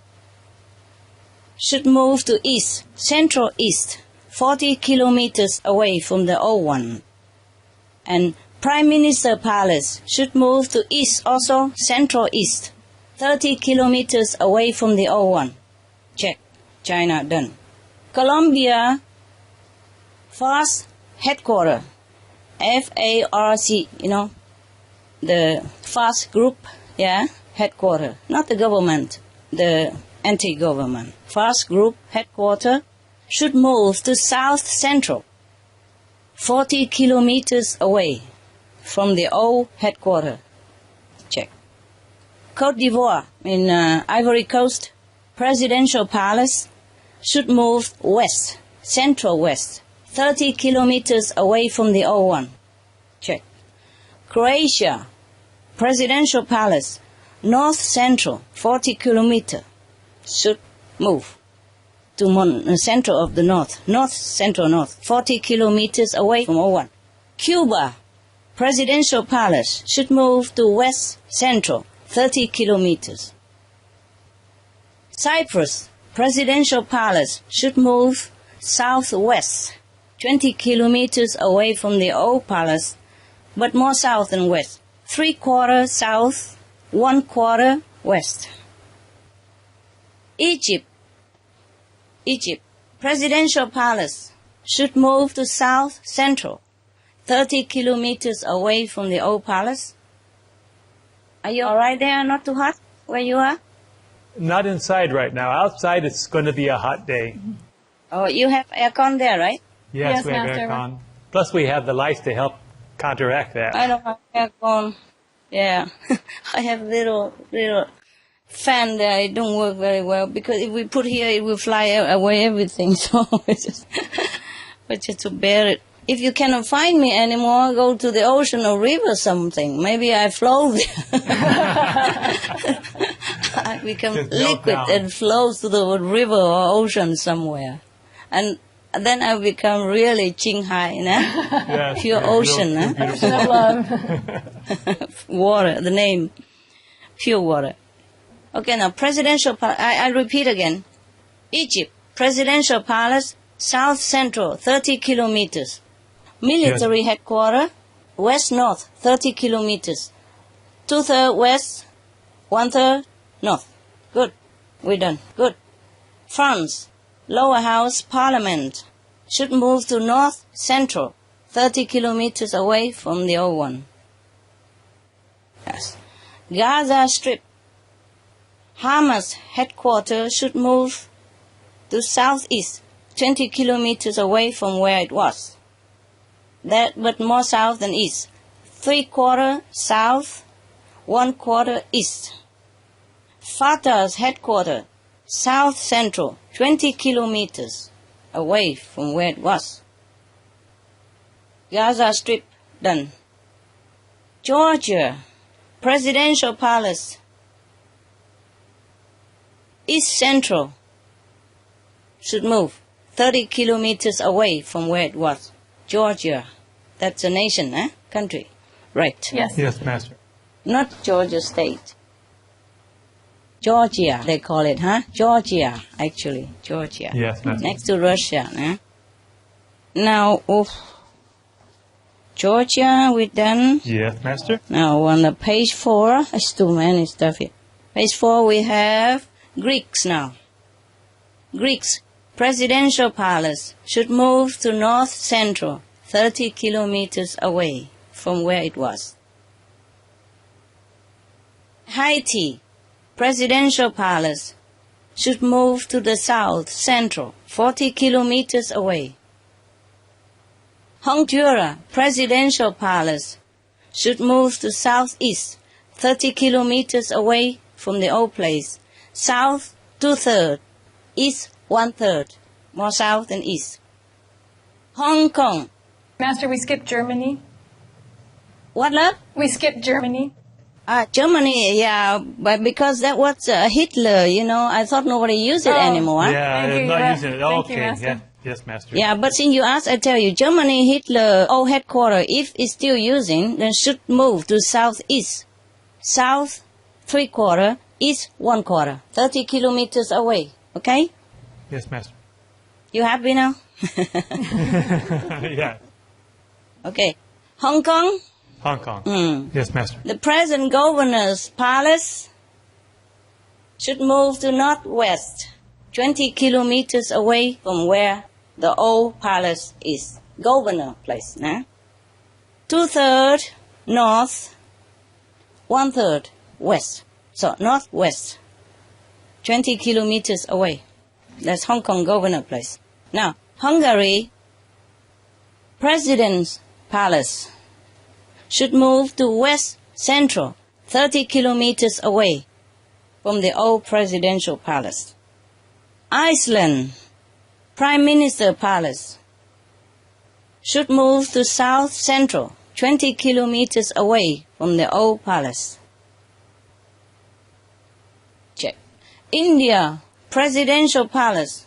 should move to east, central east, 40 kilometers away from the old one. And Prime Minister Palace should move to east, also central east, 30 kilometers away from the old one. Check. China done. Colombia FARC headquarters, FARC, the FARC group, yeah, headquarters, not the government, the anti-government. FARC group headquarters should move to south central, 40 kilometers away from the old headquarters. Check. Côte d'Ivoire in Ivory Coast Presidential Palace should move west, central west, 30 kilometers away from the old one. Check. Croatia Presidential Palace, north central, 40 kilometers, should move to center of the north, north central north, 40 kilometers away from old one. Cuba Presidential Palace should move to west central, 30 kilometers. Cyprus Presidential Palace should move southwest, 20 kilometers away from the old palace, but more south than west. 3/4 south, 1/4 west. Egypt Presidential Palace should move to south central, 30 kilometers away from the old palace. Are you all right there? Not too hot where you are? Not inside right now. Outside, it's going to be a hot day. Oh, you have aircon there, right? Yes, Yes, we have Master. aircon. Plus, we have the lights to help counteract that. I don't have aircon. Yeah, I have little fan there. It don't work very well because if we put here, it will fly away everything. So we just to bear it. If you cannot find me anymore, go to the ocean or river something. Maybe I float. I become Just melt liquid down. and flows to the river or ocean somewhere. And then I become really Qinghai, Yes, pure yeah, ocean. beautiful. Of love. Water, the name, pure water. Okay, now Presidential Palace, I repeat again. Egypt, Presidential Palace, south central, 30 kilometers. Military headquarters, west-north, 30 kilometers. 2/3 west, 1/3 north. Good. We're done. Good. France, lower house parliament should move to north central, 30 kilometers away from the old one. Yes. Gaza Strip, Hamas headquarters should move to southeast, 20 kilometers away from where it was. That, but more south than east. 3/4 south, 1/4 east. Fatah's headquarters, south central, 20 kilometers away from where it was. Gaza Strip, done. Georgia, Presidential Palace, east central, should move 30 kilometers away from where it was. Georgia, that's a nation, country. Right. Yes. Yes, Master. Not Georgia State. Georgia, they call it, Georgia, actually, Georgia. Yes, Master. Next to Russia, Now, Georgia, we done. Yes, Master. Now on the page 4, it's too many stuff here. Page 4 we have Greeks now. Greeks, presidential palace should move to north central, 30 kilometers away from where it was. Haiti, presidential palace should move to the south central, 40 kilometers away. Honduras, presidential palace should move to southeast, 30 kilometers away from the old place. South 2/3, east 1/3, more south than east. Hong Kong. Master, we skipped Germany. What, love? We skipped Germany. Germany, yeah, but because that was Hitler, you know, I thought nobody used it anymore. Yeah, Thank you, not yeah. using it. Thank you, Okay, Master. yeah. Yes, Master. Yeah, but since you asked, I tell you, Germany, Hitler, old headquarters, if it's still using, then should move to southeast. South 3/4, east 1/4, 30 kilometers away. Okay? Yes, Master. You happy now? Yeah. Okay. Hong Kong, Hong Kong. Yes, Master. the present governor's palace should move to northwest, 20 kilometers away from where the old palace is. Governor place, nah? 2/3 north, 1/3 west. So northwest, 20 kilometers away. That's Hong Kong governor place. Now, Hungary, president's palace should move to west central, 30 kilometers away from the old presidential palace. Iceland, prime minister palace should move to south central, 20 kilometers away from the old palace. Check. India, presidential palace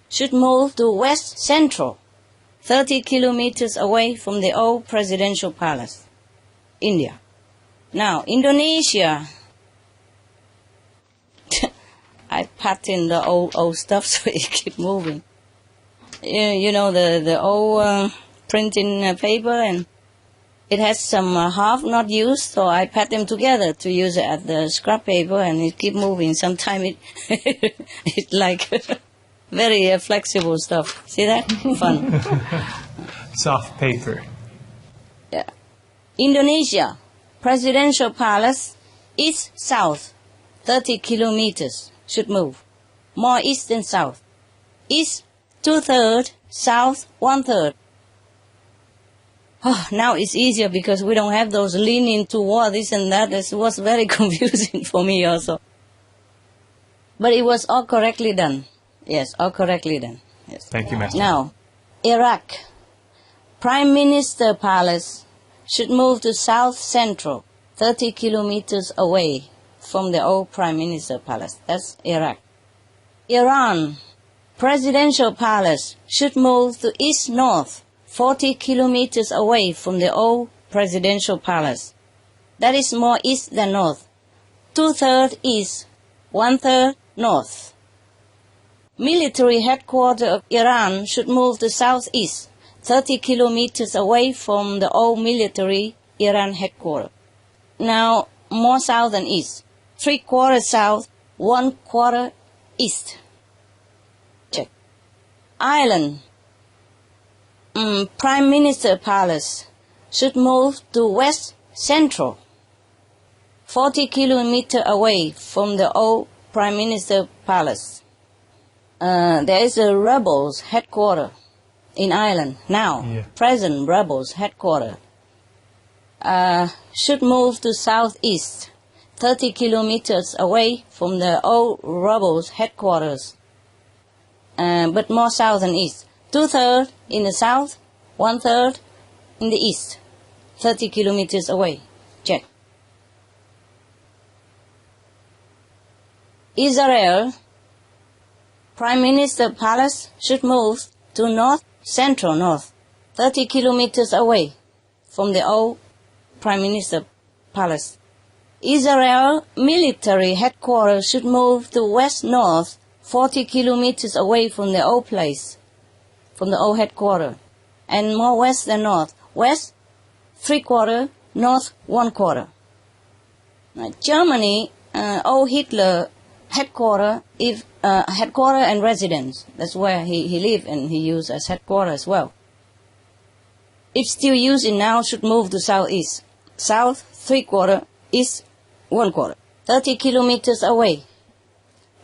should move to west central, 30 kilometers away from the old presidential palace. India. Now, Indonesia. I packed in the old stuff so it keep moving. You know, the old printing paper, and it has some half not used, so I pat them together to use it as the scrap paper, and it keep moving. Sometimes it's like very flexible stuff. See that? Fun. Soft paper. Yeah. Indonesia, presidential palace, east-south, 30 kilometers, should move. More east than south. East 2/3, south 1/3. Oh, now it's easier because we don't have those leaning toward this and that. It was very confusing for me also. But it was all correctly done. Yes, all correctly done. Yes. Thank you, Master. Now, Iraq, Prime Minister Palace should move to south central, 30 kilometers away from the old Prime Minister Palace. That's Iraq. Iran, Presidential Palace should move to east-north, 40 kilometers away from the old Presidential Palace. That is more east than north. 2/3 east, 1/3 north. Military headquarters of Iran should move to southeast, 30 kilometers away from the old military Iran headquarters. Now, more south than east. 3/4 south, 1/4 east. Check. Ireland. Prime Minister Palace should move to west central, 40 kilometers away from the old Prime Minister Palace. There is a rebels headquarters in Ireland now. Yeah. Present rebels headquarters should move to southeast, 30 kilometers away from the old rebels headquarters, but more south than east. 2/3 in the south, 1/3 in the east, 30 kilometers away. Check. Israel, Prime Minister Palace should move to north central north, 30 kilometers away from the old Prime Minister Palace. Israel military headquarters should move to west north, 40 kilometers away from the old place, from the old headquarters, and more west than north, west 3/4, north 1/4. Germany, old Hitler headquarter and residence. That's where he lived and he used as headquarters as well. If still using now, should move to southeast. South 3/4, east 1/4. 30 kilometers away.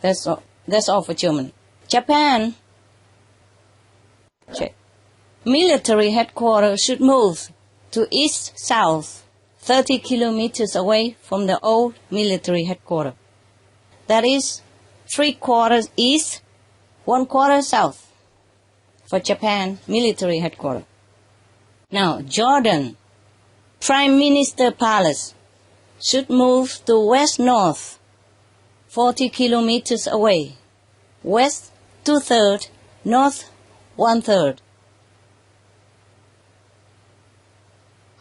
That's all for Germany. Japan, check. Military headquarters should move to east-south, 30 kilometers away from the old military headquarters. That is 3/4 east, 1/4 south for Japan military headquarters. Now, Jordan, Prime Minister Palace should move to west-north, 40 kilometers away. West 2/3, north 1/3.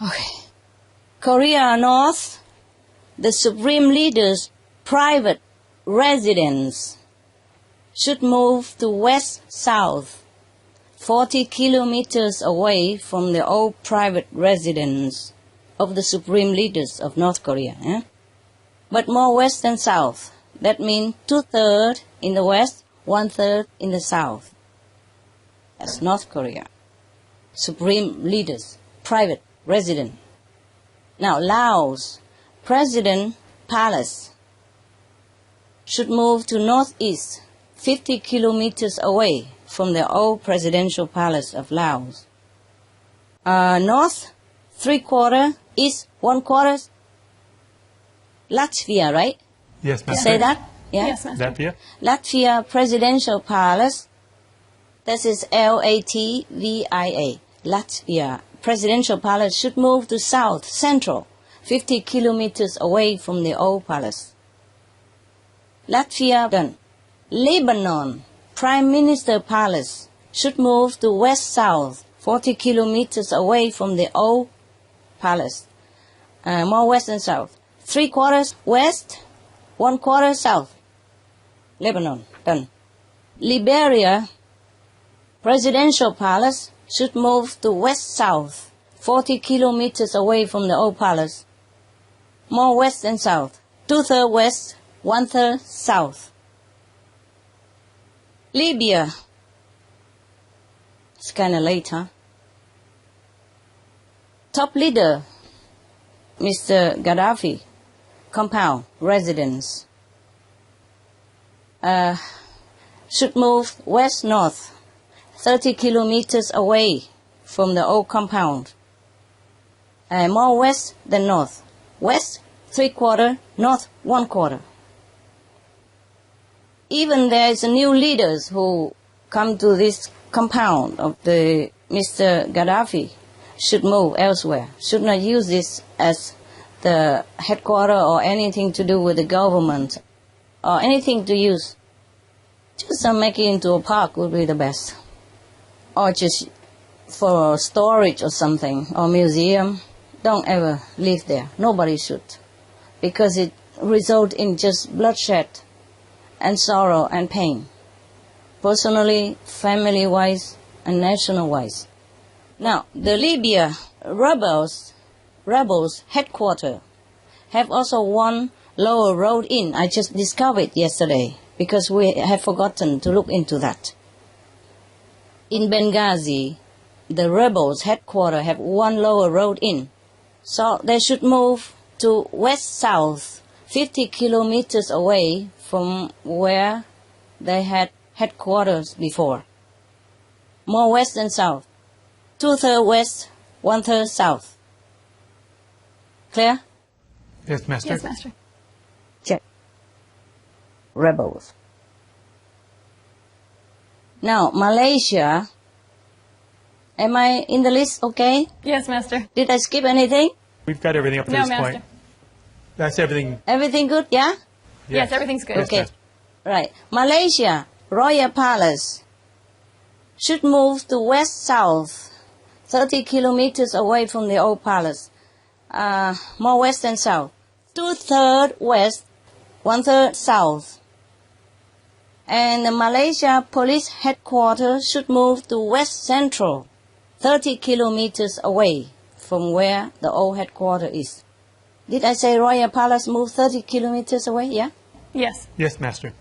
Okay. Korea North, the Supreme Leader's private residence should move to west-south, 40 kilometers away from the old private residence of the Supreme Leaders of North Korea. But more west than south. That means 2/3 in the west, 1/3 in the south. That's North Korea. Supreme Leaders, private residence. Now, Laos, President Palace should move to northeast, 50 kilometers away from the old presidential palace of Laos. North 3/4, east 1/4. Latvia, right? Yes, Master. Say that? Yeah. Yes, Master. Latvia? Latvia Presidential Palace. This is Latvia. Latvia Presidential Palace should move to south, central, 50 kilometers away from the old palace. Latvia done. Lebanon Prime Minister Palace should move to west-south, 40 kilometers away from the old palace. More west and south. 3/4 west, 1/4 south. Lebanon, done. Liberia Presidential Palace should move to west-south, 40 kilometers away from the old palace. More west and south. 2/3 west, 1/3 south. Libya. It's kind of late, huh? Top leader, Mr. Gaddafi, compound, residence. Should move west-north, 30 kilometers away from the old compound. More west than north. West 3/4, north 1/4. Even there is a new leaders who come to this compound of the Mr. Gaddafi should move elsewhere. Should not use this as the headquarters or anything to do with the government or anything to use. Just make it into a park would be the best. Or just for storage or something, or museum. Don't ever live there. Nobody should. Because it results in just bloodshed and sorrow and pain. Personally, family-wise, and national-wise. Now, the Libya rebels headquarters have also one lower road in. I just discovered yesterday because we have forgotten to look into that. In Benghazi, the rebels headquarters have one lower road in. So they should move to west-south, 50 kilometers away from where they had headquarters before. More west than south. 2/3 west, 1/3 south. Clear? Yes, Master. Yes, Master. Check. Rebels. Now, Malaysia. Am I in the list okay? Yes, Master. Did I skip anything? We've got everything up to No, this Master. point. That's everything. Everything good, yeah? Yes, everything's good. Yes, Okay. Master. Right. Malaysia, Royal Palace should move to west-south, 30 kilometers away from the old palace. More west than south. 2/3 west, 1/3 south. And the Malaysia Police Headquarters should move to west-central, 30 kilometers away from where the old headquarters is. Did I say Royal Palace moved 30 kilometers away? Yeah? Yes. Yes, Master.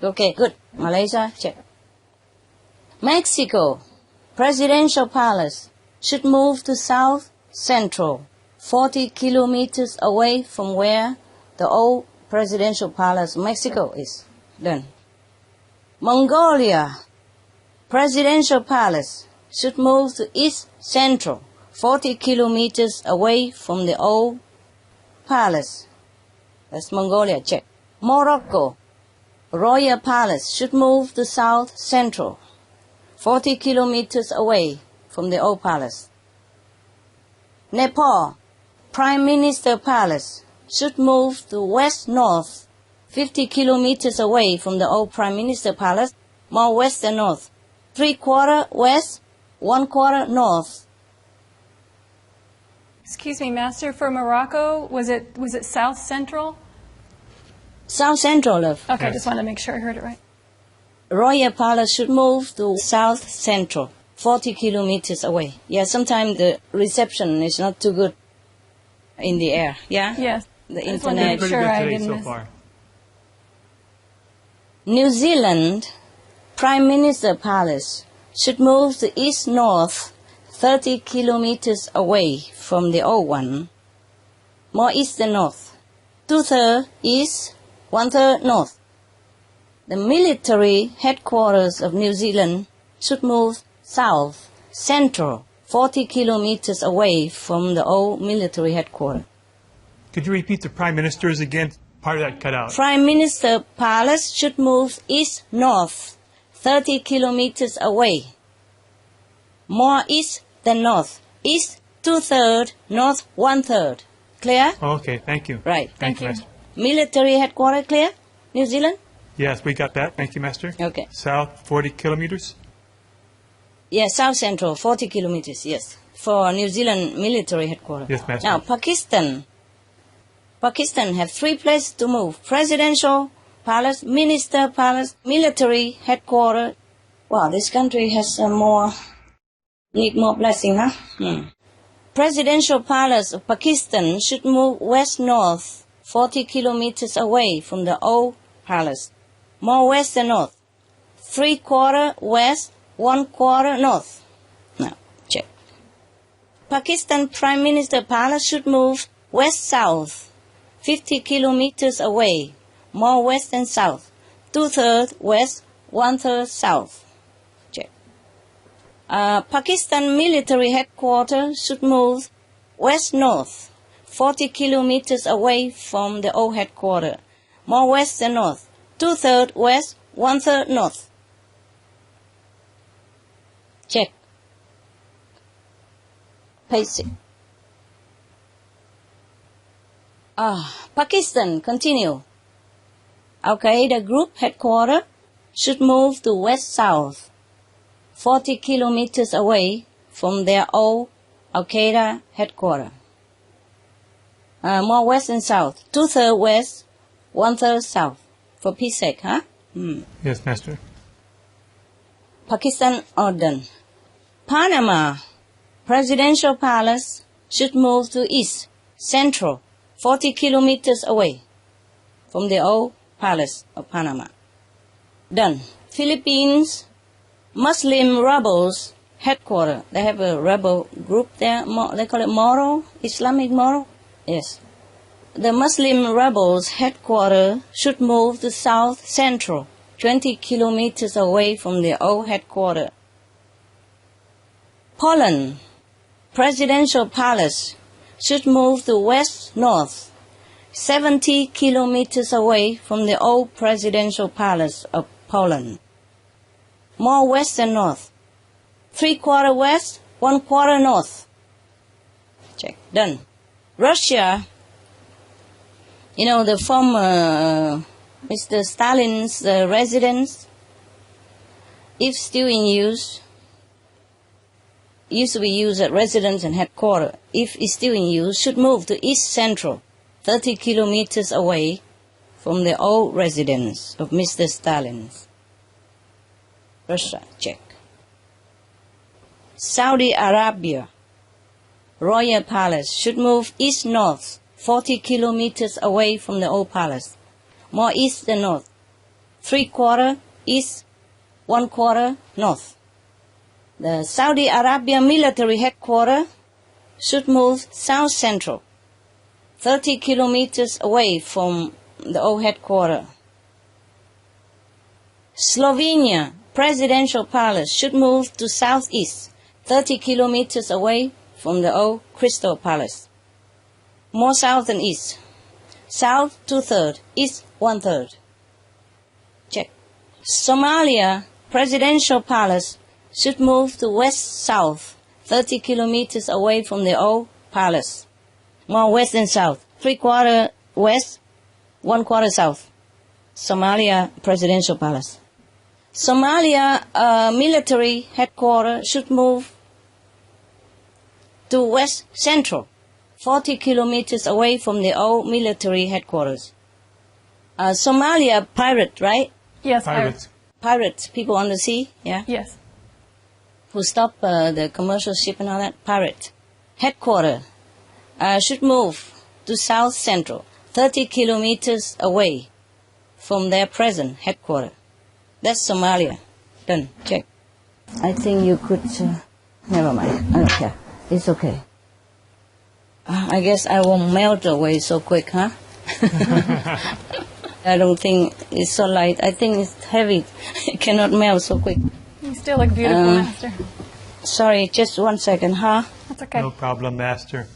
Okay, good. Malaysia, check. Mexico, Presidential Palace should move to South Central, 40 kilometers away from where the old Presidential Palace, Mexico is. Done. Mongolia, Presidential Palace should move to East Central, 40 kilometers away from the old palace. That's Mongolia, check. Morocco, Royal Palace should move to South Central, 40 kilometers away from the old palace. Nepal, Prime Minister Palace should move to west-north, 50 kilometers away from the old Prime Minister Palace, more west than north. 3/4 west, 1/4 north. Excuse me, Master, for Morocco, was it South Central? South Central, love. Okay, Yes. just want to make sure I heard it right. Royal Palace should move to South Central, 40 kilometers away. Yeah, sometimes the reception is not too good in the air. Yeah? Yes. The I just wanted to internet. make Pretty sure good I today didn't so miss. far. New Zealand Prime Minister Palace should move to east-north, 30 kilometers away from the old one, more east than north. 2/3 east, 1/3 north. The military headquarters of New Zealand should move south, central, 40 kilometers away from the old military headquarters. Could you repeat the Prime Ministers again? Part of that cut out. Prime Minister Palace should move east-north, 30 kilometers away. More east than north. East 2/3, north 1/3. Clear? Oh, okay, thank you. Right. Thank you. Master. Military headquarters clear? New Zealand? Yes, we got that. Thank you, Master. Okay. South, 40 kilometers. Yes, South Central, 40 kilometers, yes. For New Zealand military headquarters. Yes, Master. Now, Pakistan. Pakistan have 3 places to move. Presidential Palace, Minister Palace, military headquarters. Wow, this country has need more blessing, huh? Presidential Palace of Pakistan should move west-north, 40 kilometers away from the old palace. More west than north. 3/4 west, 1/4 north. Now, check. Pakistan Prime Minister Palace should move west-south, 50 kilometers away, more west than south. 2/3 west, 1/3 south. Check. Pakistan military headquarters should move west-north, 40 kilometers away from the old headquarters, more west than north. 2/3 west, 1/3 north. Check. Paste it. Pakistan, continue. Al-Qaeda group headquarters should move to west-south, 40 kilometers away from their old Al-Qaeda headquarters. More west and south. 2/3 west, 1/3 south. For peace sake, huh? Yes, Master. Pakistan all done. Panama Presidential Palace should move to east, central, 40 kilometers away from the old palace of Panama. Done. Philippines Muslim rebels headquarters. They have a rebel group there. They call it Moro, Islamic Moro. Yes. The Muslim rebels headquarters should move to south central, 20 kilometers away from the old headquarters. Poland Presidential Palace should move to west-north, 70 kilometers away from the old Presidential Palace of Poland. More west than north. 3/4 west, 1/4 north. Check. Done. Russia, you know, the former Mr. Stalin's residence, if still in use, used to be used at residence and headquarters, if it's still in use, should move to east central, 30 kilometers away from the old residence of Mr. Stalin's. Russia, check. Saudi Arabia, royal palace should move east-north, 40 kilometers away from the old palace. More east than north. 3/4 east, 1/4 north. The Saudi Arabia military headquarters should move south-central, 30 kilometers away from the old headquarters. Slovenia presidential palace should move to southeast, 30 kilometers away from the old Crystal Palace. More south than east. South 2/3, east 1/3. Check. Somalia presidential palace should move to west-south, 30 kilometers away from the old palace. More west than south. 3/4 west, 1/4 south. Somalia presidential palace. Somalia military headquarters should move to west central, 40 kilometers away from the old military headquarters. Somalia pirate, right? Yes, Pirates. Pirates, people on the sea, yeah? Yes. Who stop the commercial ship and all that, pirate. Headquarters should move to south central, 30 kilometers away from their present headquarters. That's Somalia. Done. Check. I think you could... never mind. I don't care. It's okay. I guess I won't melt away so quick, huh? I don't think it's so light. I think it's heavy. It cannot melt so quick. You still look beautiful, Master. Sorry, just 1 second, huh? That's okay. No problem, Master.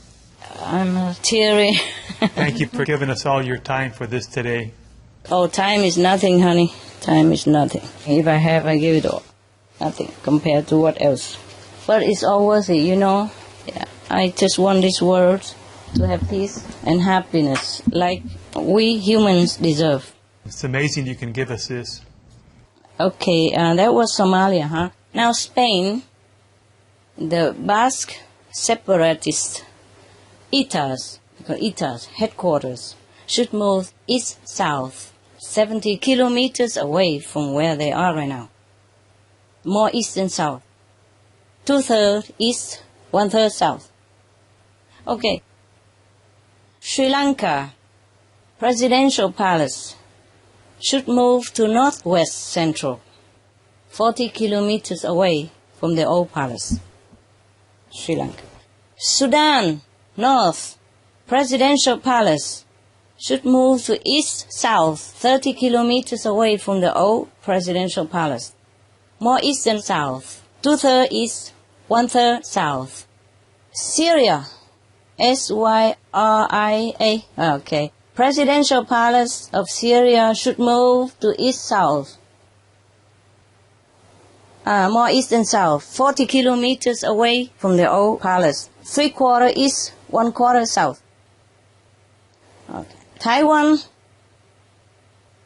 I'm teary. Thank you for giving us all your time for this today. Oh, time is nothing, honey. Time is nothing. If I have, I give it all. Nothing compared to what else. But it's all worth it, you know. Yeah. I just want this world to have peace and happiness like we humans deserve. It's amazing you can give us this. Okay, that was Somalia, huh? Now Spain, the Basque separatist ETA's headquarters should move east-south, 70 kilometers away from where they are right now. More east than south. 2/3 east, 1/3 south. Okay. Sri Lanka presidential palace should move to northwest central, 40 kilometers away from the old palace. Sri Lanka. Sudan north presidential palace should move to east-south, 30 kilometers away from the old presidential palace. More east than south, 2/3 east, 1/3 south. Syria, Syria, okay. Presidential palace of Syria should move to east-south. More east than south, 40 kilometers away from the old palace. 3/4 east, 1/4 south. Okay. Taiwan,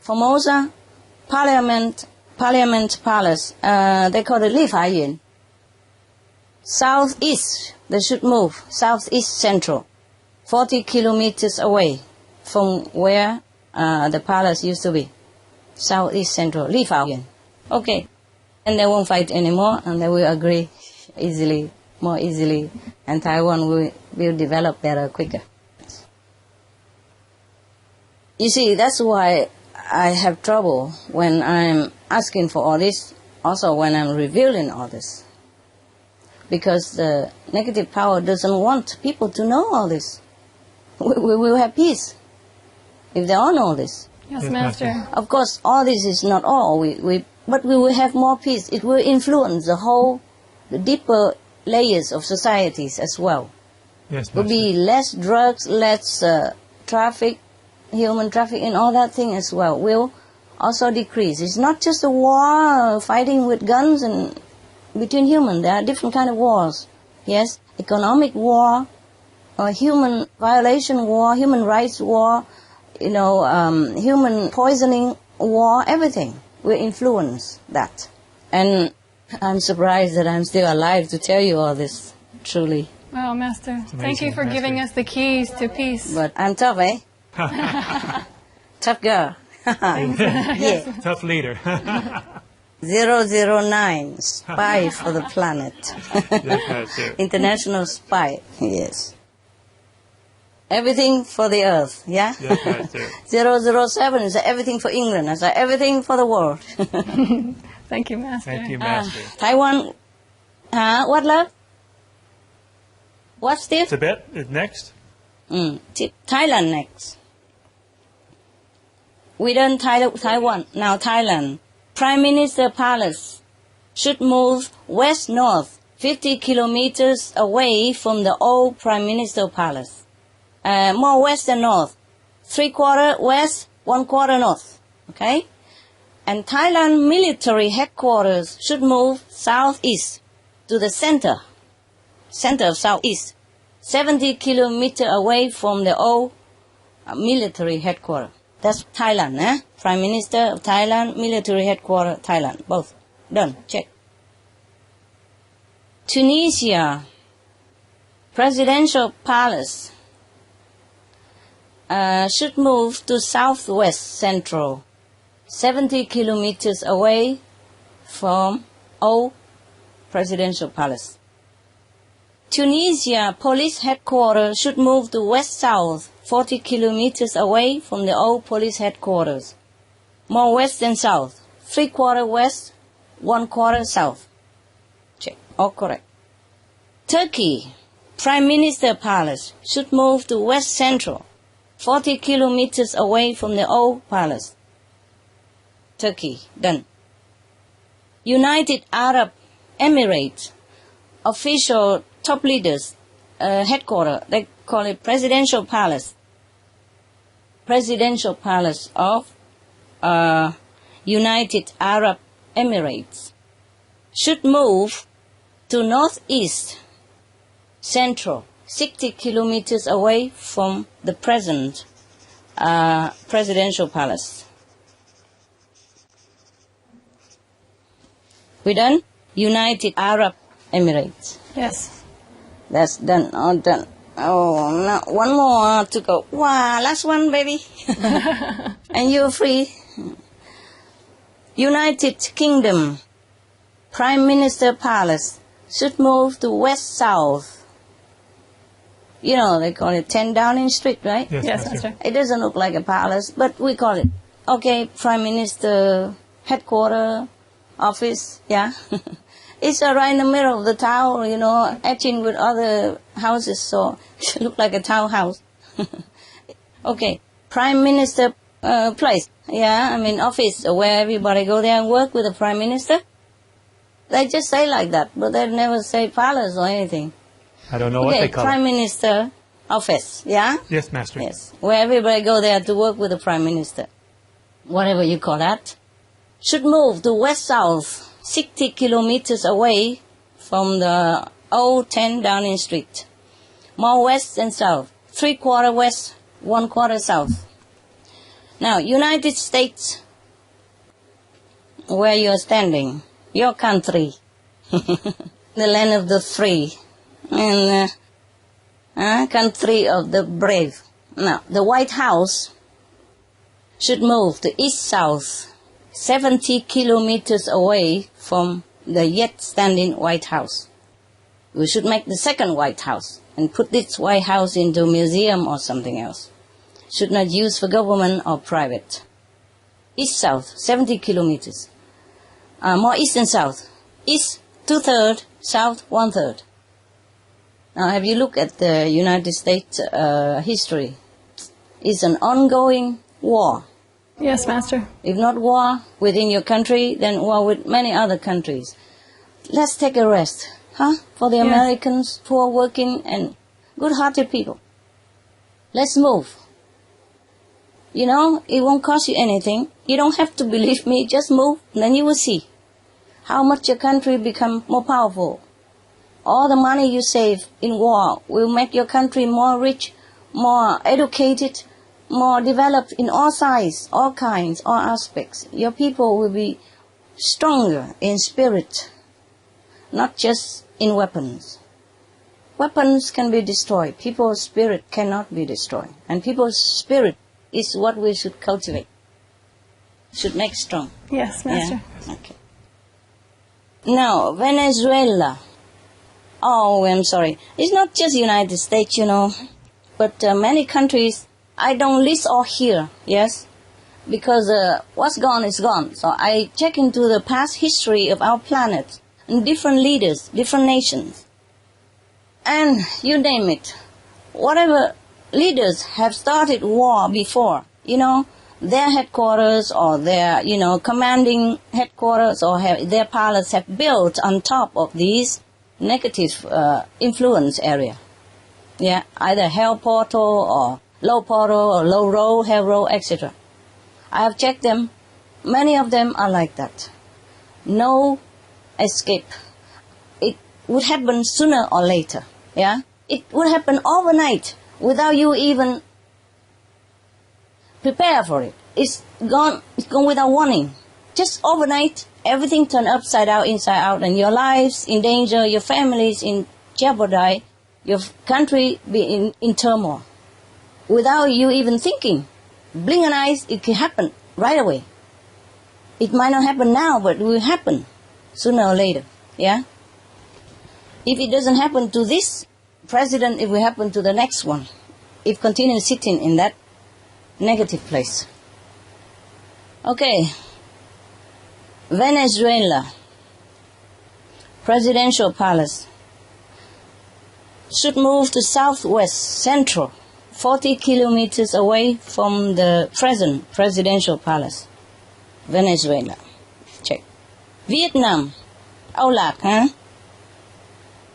Formosa, Parliament Palace, they call it Lifayuan. Southeast, they should move, southeast central, 40 kilometers away from where the palace used to be. Southeast central, Lifayuan. Okay, and they won't fight anymore, and they will agree easily, more easily, and Taiwan will develop better, quicker. You see, that's why I have trouble when I'm asking for all this, also when I'm revealing all this. Because the negative power doesn't want people to know all this. We will have peace if they all know this. Yes, Master. Of course, all this is not all, but we will have more peace. It will influence the deeper layers of societies as well. Yes, There will be less drugs, less traffic, human traffic, and all that thing as well will also decrease. It's not just a war, fighting with guns and between humans. There are different kind of wars. Yes, economic war, human violation war, human rights war, human poisoning war, everything will influence that. And I'm surprised that I'm still alive to tell you all this, truly. Wow, Master. Thank you for giving us the keys to peace. But I'm tough, eh? Tough girl. Yeah. Tough leader. 009, spy for the planet. Yes, Master. International spy, yes. Everything for the earth, yeah? Yes, Master. 007 is everything for England. I said everything for the world. Thank you, Master. Thank you, Master. Taiwan, what love? What's this? Tibet is next. Thailand next. We done Taiwan, now Thailand. Prime Minister Palace should move west-north 50 kilometers away from the old Prime Minister Palace. More west than north. 3/4 west, 1/4 north. Okay? And Thailand military headquarters should move southeast to the center of southeast. 70 kilometers away from the old military headquarters. That's Thailand, eh? Prime Minister of Thailand, military headquarters, Thailand. Both. Done. Check. Tunisia, presidential palace should move to southwest central, 70 kilometers away from old presidential palace. Tunisia police headquarters should move to west-south, 40 kilometers away from the old police headquarters. More west than south. 3/4 west, 1/4 south. Check. All correct. Turkey, Prime Minister Palace should move to west central, 40 kilometers away from the old palace. Turkey, done. United Arab Emirates, official top leaders, headquarters, they call it Presidential Palace. Presidential Palace of United Arab Emirates should move to northeast central, 60 kilometers away from the present Presidential Palace. We done? United Arab Emirates. Yes. That's done, all done. Oh, now one more to go. Wow, last one, baby. And you're free. United Kingdom, Prime Minister Palace should move to west-south. You know, they call it 10 Downing Street, right? Yes, Yes, Master. Master. It doesn't look like a palace, but we call it. Okay, Prime Minister headquarter, office, yeah. It's right in the middle of the town, you know, etching with other houses, so it look like a townhouse. Okay, Prime Minister place, yeah, I mean office, where everybody go there and work with the Prime Minister. They just say like that, but they never say palace or anything. I don't know what they call Prime it. Minister office, yeah? Yes, Master. Yes, where everybody go there to work with the Prime Minister. Whatever you call that. Should move to west-south, 60 kilometers away from the old 10 Downing Street. More west than south. 3/4 west, 1/4 south. Now, United States, where you're standing, your country, the land of the free, and country of the brave. Now, the White House should move to east-south, 70 kilometers away from the yet standing White House. We should make the second White House and put this White House into a museum or something else. Should not use for government or private. East-south, 70 kilometers. More east than south. East, 2/3, south, 1/3. Now, have you looked at the United States history? It's an ongoing war. Yes, Master. If not war within your country, then war with many other countries. Let's take a rest, huh? For the Yes. Americans who are working and good-hearted people. Let's move. You know, it won't cost you anything. You don't have to believe me. Just move, and then you will see how much your country become more powerful. All the money you save in war will make your country more rich, more educated, more developed in all sides, all kinds, all aspects. Your people will be stronger in spirit, not just in weapons. Weapons can be destroyed. People's spirit cannot be destroyed. And people's spirit is what we should cultivate, should make strong. Yes, Master. Yeah? Okay. Now, Venezuela. Oh, I'm sorry. It's not just United States, but many countries. I don't list all here, yes, because what's gone is gone. So I check into the past history of our planet and different leaders, different nations, and you name it. Whatever leaders have started war before, their headquarters or their, commanding headquarters or their palace have built on top of these negative influence area. Yeah, either hell portal or low portal or low row, hell row, etc. I have checked them. Many of them are like that. No escape. It would happen sooner or later. Yeah, it would happen overnight without you even prepare for it. It's gone without warning. Just overnight, everything turned upside down, inside out, and your lives in danger, your families in jeopardy, your country be in turmoil. Without you even thinking. Blink an eye, it can happen right away. It might not happen now, but it will happen sooner or later. Yeah? If it doesn't happen to this president, it will happen to the next one. If continue sitting in that negative place. Okay. Venezuela. Presidential palace. Should move to southwest, central, 40 kilometers away from the present presidential palace. Venezuela. Check. Vietnam. Âu Lạc, huh?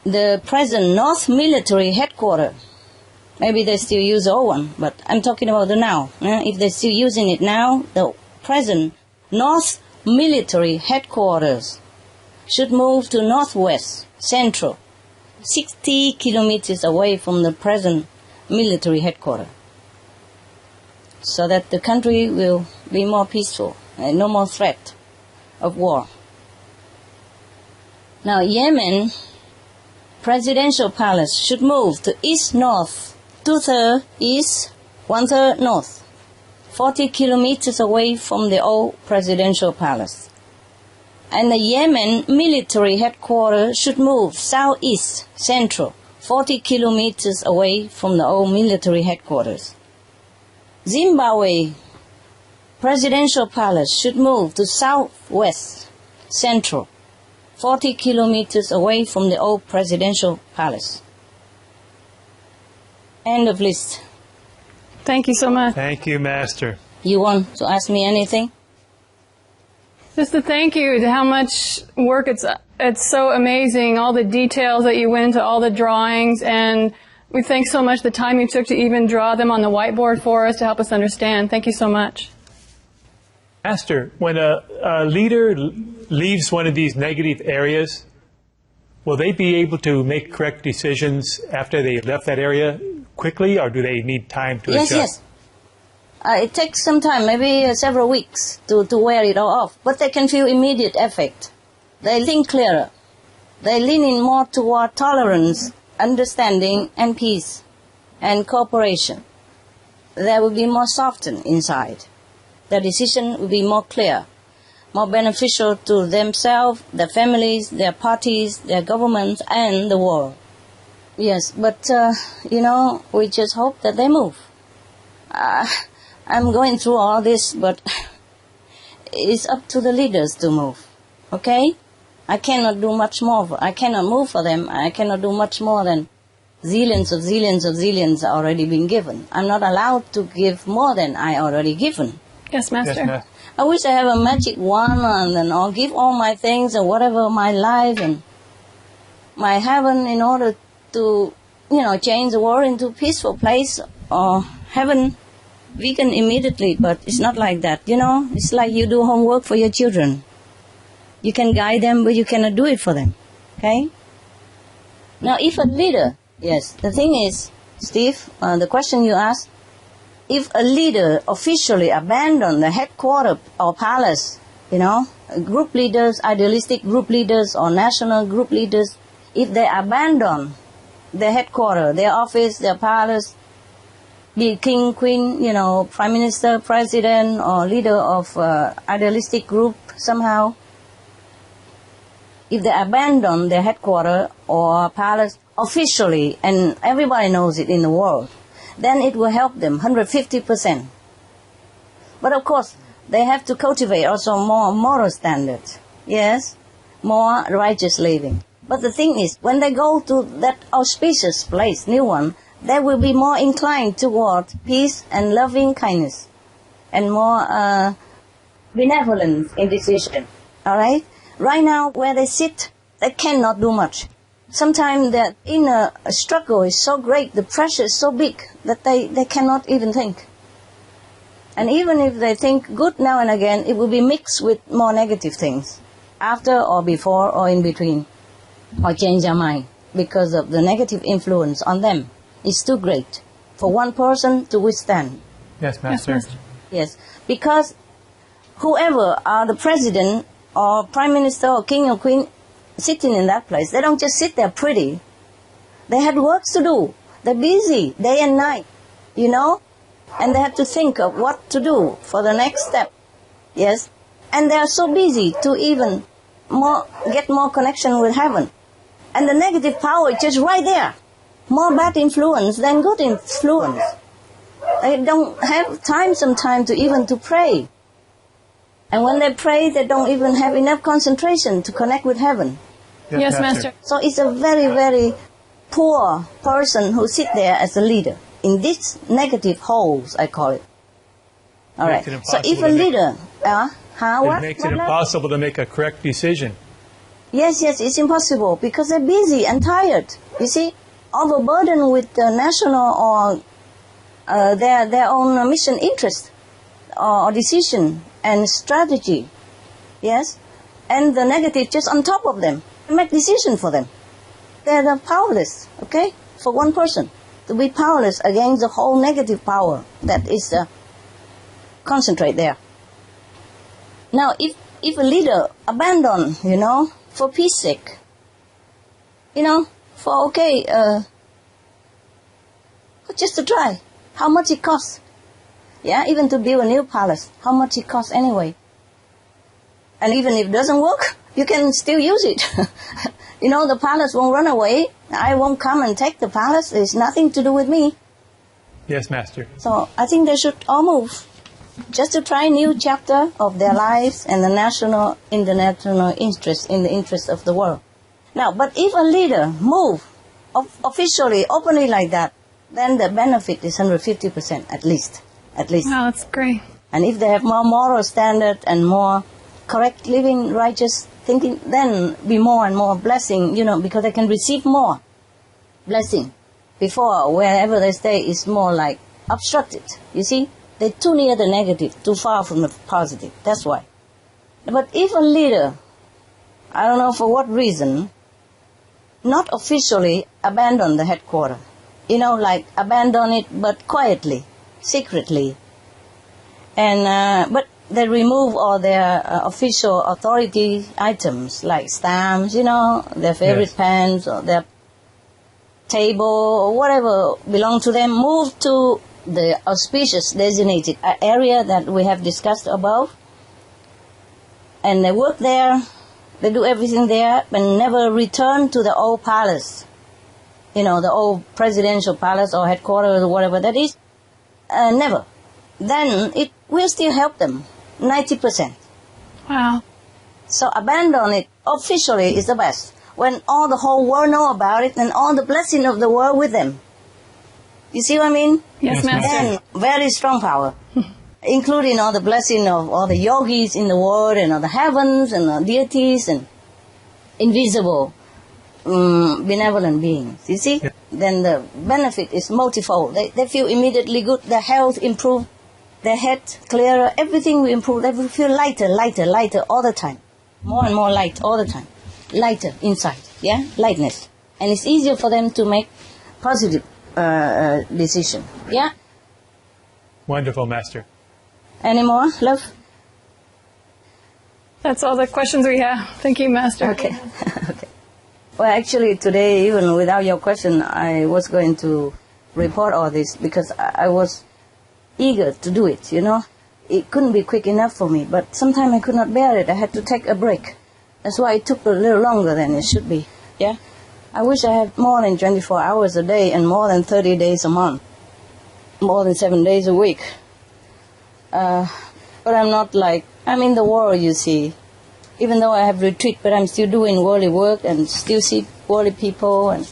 The present North Military Headquarters. Maybe they still use the old one, but I'm talking about the now. If they're still using it now, the present North Military Headquarters should move to northwest, central, 60 kilometers away from the present military headquarters, so that the country will be more peaceful and no more threat of war. Now, Yemen presidential palace should move to east-north, 2/3 east, 1/3 north, 40 kilometers away from the old presidential palace. And the Yemen military headquarters should move southeast, central, 40 kilometers away from the old military headquarters. Zimbabwe presidential palace should move to southwest, central, 40 kilometers away from the old presidential palace. End of list. Thank you so much. Thank you, Master. You want to ask me anything? Just to thank you to how much work it's so amazing, all the details that you went into, all the drawings, and we thank so much the time you took to even draw them on the whiteboard for us to help us understand. Thank you so much. Master, when a leader leaves one of these negative areas, will they be able to make correct decisions after they left that area quickly, or do they need time to adjust? Yes. It takes some time, maybe several weeks to wear it all off, but they can feel immediate effect. They think clearer. They lean in more toward tolerance, understanding, and peace, and cooperation. They will be more softened inside. Their decision will be more clear, more beneficial to themselves, their families, their parties, their governments, and the world. Yes, but, we just hope that they move. I'm going through all this, but it's up to the leaders to move, okay? I cannot do much more. I cannot move for them. I cannot do much more than zillions are already been given. I'm not allowed to give more than I already given. Yes, Master. Yes, Master. I wish I have a magic wand and then I'll give all my things and whatever my life and my heaven in order to, change the world into a peaceful place or heaven vegan immediately, but it's not like that, It's like you do homework for your children. You can guide them, but you cannot do it for them, okay? Now, if a leader, yes, the thing is, Steve, the question you asked, if a leader officially abandoned the headquarters or palace, group leaders, idealistic group leaders or national group leaders, if they abandon their headquarters, their office, their palace, be king, queen, prime minister, president, or leader of idealistic group somehow, if they abandon their headquarters or palace officially, and everybody knows it in the world, then it will help them 150%. But of course, they have to cultivate also more moral standards. Yes, more righteous living. But the thing is, when they go to that auspicious place, new one, they will be more inclined toward peace and loving kindness, and more benevolence in decision. All right? Right now, where they sit, they cannot do much. Sometimes the inner struggle is so great, the pressure is so big, that they cannot even think. And even if they think good now and again, it will be mixed with more negative things, after or before or in between, or change their mind, because of the negative influence on them is too great for one person to withstand. Yes, Master. Yes, Master. Yes, because whoever are the president or prime minister or king or queen sitting in that place, they don't just sit there pretty. They had works to do. They're busy day and night, you know, and they have to think of what to do for the next step. Yes, and they are so busy to even get more connection with heaven. And the negative power is just right there. More bad influence than good influence. They don't have time sometimes to pray. And when they pray, they don't even have enough concentration to connect with heaven. Yes, Master. So it's a very, very poor person who sit there as a leader in these negative holes, I call it. All right. So if a leader, it makes it impossible to make a correct decision. Yes, it's impossible because they're busy and tired. You see, overburdened with the national or their own mission interest or decision and strategy. Yes, and the negative just on top of them. Make decision for them. They're powerless. Okay, for one person to be powerless against the whole negative power that is concentrate there. Now, if a leader abandon, for peace sake, for just to try, how much it costs? Yeah, even to build a new palace, how much it costs anyway? And even if it doesn't work, you can still use it. The palace won't run away. I won't come and take the palace. It's nothing to do with me. Yes, Master. So I think they should all move, just to try a new chapter of their lives and the national, international interest in the interest of the world. Now, but if a leader move officially, openly like that, then the benefit is 150% at least. Wow, that's great. And if they have more moral standard and more correct living, righteous thinking, then be more and more blessing, because they can receive more blessing. Before, wherever they stay is more like obstructed. You see, they're too near the negative, too far from the positive. That's why. But if a leader, I don't know for what reason, not officially abandon the headquarters, like abandon it but quietly, secretly, and but they remove all their official authority items like stamps, their favorite pens or their table or whatever belong to them, move to the auspicious designated area that we have discussed above, and they work there, they do everything there, but never return to the old palace, the old presidential palace or headquarters or whatever that is, never. Then it will still help them, 90%. Wow. So abandon it officially is the best. When all the whole world know about it and all the blessing of the world with them. You see what I mean? Yes, Master. Then very strong power, including all the blessing of all the yogis in the world and all the heavens and the deities and invisible benevolent beings. You see? Then the benefit is multifold. They feel immediately good. Their health improved. Their head clearer. Everything will improve. They will feel lighter all the time. More and more light all the time. Lighter inside. Yeah? Lightness. And it's easier for them to make positive decision. Yeah? Wonderful, Master. Any more, love? That's all the questions we have. Thank you, Master. Okay. Okay. Well, actually, today, even without your question, I was going to report all this because I was eager to do it, It couldn't be quick enough for me, but sometimes I could not bear it. I had to take a break That's why it took a little longer than it should be. Yeah? I wish I had more than 24 hours a day and more than 30 days a month. More than 7 days a week. But I'm not like, I'm in the world, you see. Even though I have retreat, but I'm still doing worldly work and still see worldly people. And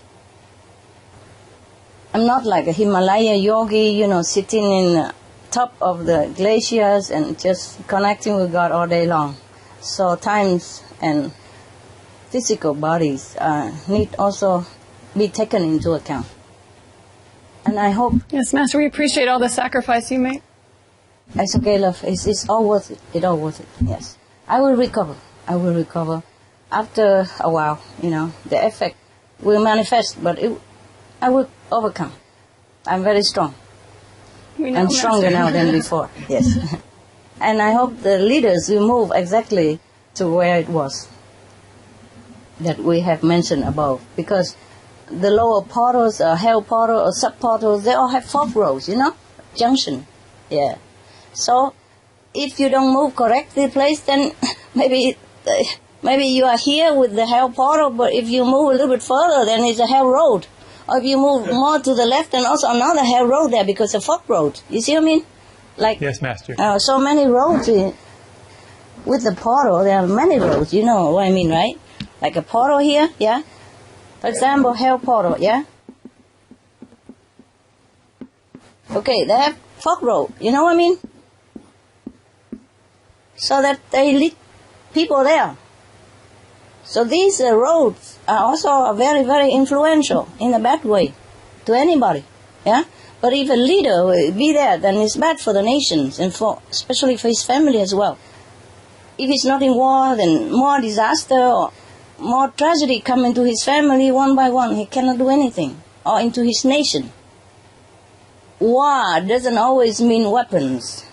I'm not like a Himalaya yogi, sitting in the top of the glaciers and just connecting with God all day long. So times and physical bodies need also be taken into account. And I hope... Yes, Master, we appreciate all the sacrifice you make. It's okay, love. It's all worth it. It's all worth it, yes. I will recover. After a while, the effect will manifest, but I will overcome. I'm very strong. I'm stronger now than before, yes. And I hope the leaders will move exactly to where it was that we have mentioned above. Because the lower portals, hell portal or sub-portals, they all have fork roads, junction. Yeah. So if you don't move correctly placed, then maybe you are here with the hell portal, but if you move a little bit further, then it's a hell road. Or if you move more to the left, then also another hell road there because it's a fork road. You see what I mean? Like, yes, Master. So many roads with the portal. There are many roads. You know what I mean, right? Like a portal here, yeah. For example, hell portal, yeah. Okay, they have fork road. You know what I mean? So that they lead people there. So these roads are also very, very influential in a bad way to anybody, yeah. But if a leader will be there, then it's bad for the nations and especially for his family as well. If he's not in war, then more disaster or more tragedy come into his family one by one. He cannot do anything, or into his nation. War doesn't always mean weapons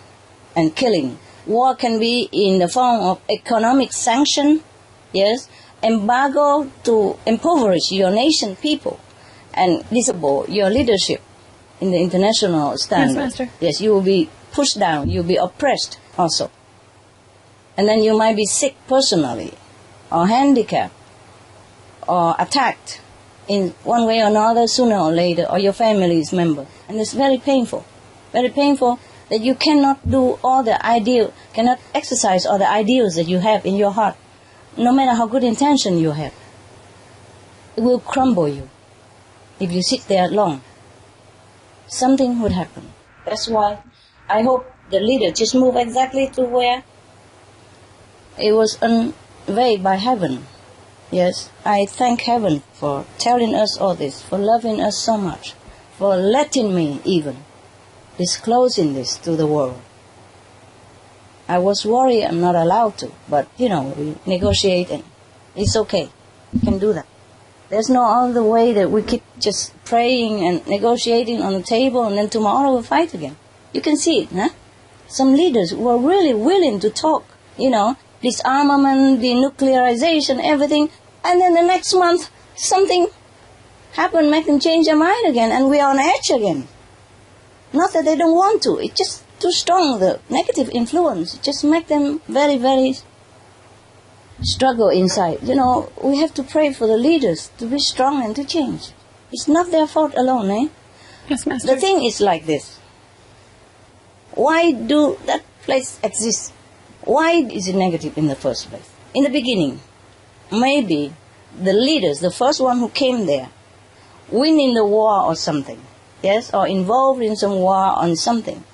and killing. War can be in the form of economic sanction, yes, embargo to impoverish your nation people and disable your leadership in the international standard. Yes, Master. Yes, you will be pushed down, you will be oppressed also. And then you might be sick personally, or handicapped, or attacked in one way or another sooner or later, or your family's member. And it's very painful that you cannot do all the cannot exercise all the ideals that you have in your heart, no matter how good intention you have. It will crumble you if you sit there long. Something would happen. That's why I hope the leader just move exactly to where it was conveyed by heaven. Yes, I thank heaven for telling us all this, for loving us so much, for letting me even disclosing this to the world. I was worried I'm not allowed to, but we negotiate and it's okay. We can do that. There's no other way that we keep just praying and negotiating on the table and then tomorrow we'll fight again. You can see it, huh? Some leaders were really willing to talk, disarmament, denuclearization, everything, and then the next month something happened, make them change their mind again, and we are on edge again. Not that they don't want to, it's just too strong, the negative influence. It just make them very, very struggle inside. We have to pray for the leaders to be strong and to change. It's not their fault alone, eh? Yes, Master. The thing is like this. Why do that place exist? Why is it negative in the first place? In the beginning, maybe the leaders, the first one who came there, winning the war or something, yes, or involved in some war on something,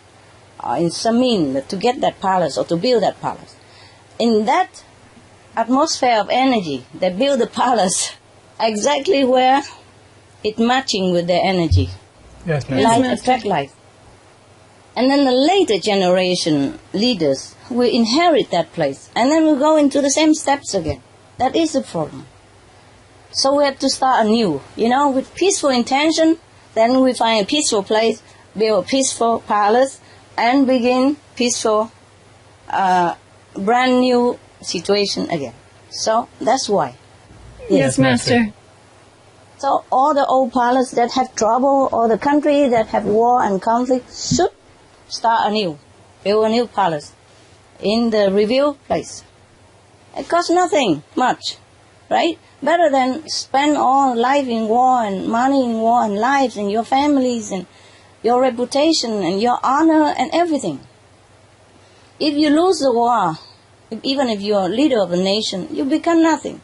or in some means to get that palace or to build that palace. In that atmosphere of energy, they build the palace exactly where it's matching with their energy. Yes, Light attract light. And then the later generation leaders will inherit that place, and then we'll go into the same steps again. That is the problem. So we have to start anew, with peaceful intention. Then we find a peaceful place, build a peaceful palace, and begin peaceful, brand new situation again. So that's why. Yes, Master. So all the old palaces that have trouble, or the country that have war and conflict, should start anew, build a new palace in the revealed place. It costs nothing much, right? Better than spend all life in war and money in war and lives and your families and your reputation and your honor and everything. If you lose the war, even if you're a leader of a nation, you become nothing.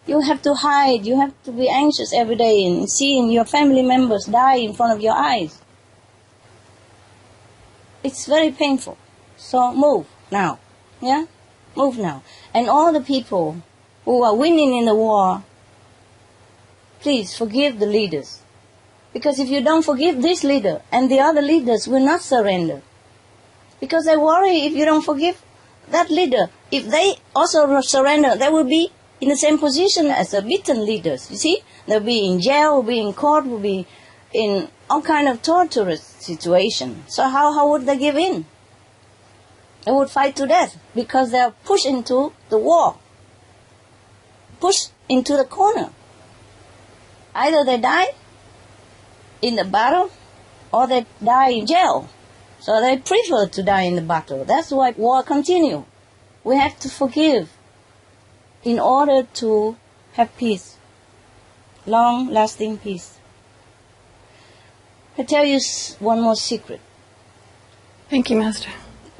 You have to hide, you have to be anxious every day and seeing your family members die in front of your eyes. It's very painful. So move now, yeah? Move now. And all the people who are winning in the war, please forgive the leaders. Because if you don't forgive this leader, and the other leaders will not surrender. Because they worry if you don't forgive that leader, if they also surrender, they will be in the same position as the beaten leaders. You see, they'll be in jail, will be in court, will be in all kind of torturous situation. So how would they give in? They would fight to death because they are pushed into the war, pushed into the corner. Either they die in the battle or they die in jail. So they prefer to die in the battle. That's why war continues. We have to forgive in order to have peace, long-lasting peace. I tell you one more secret. Thank you, Master.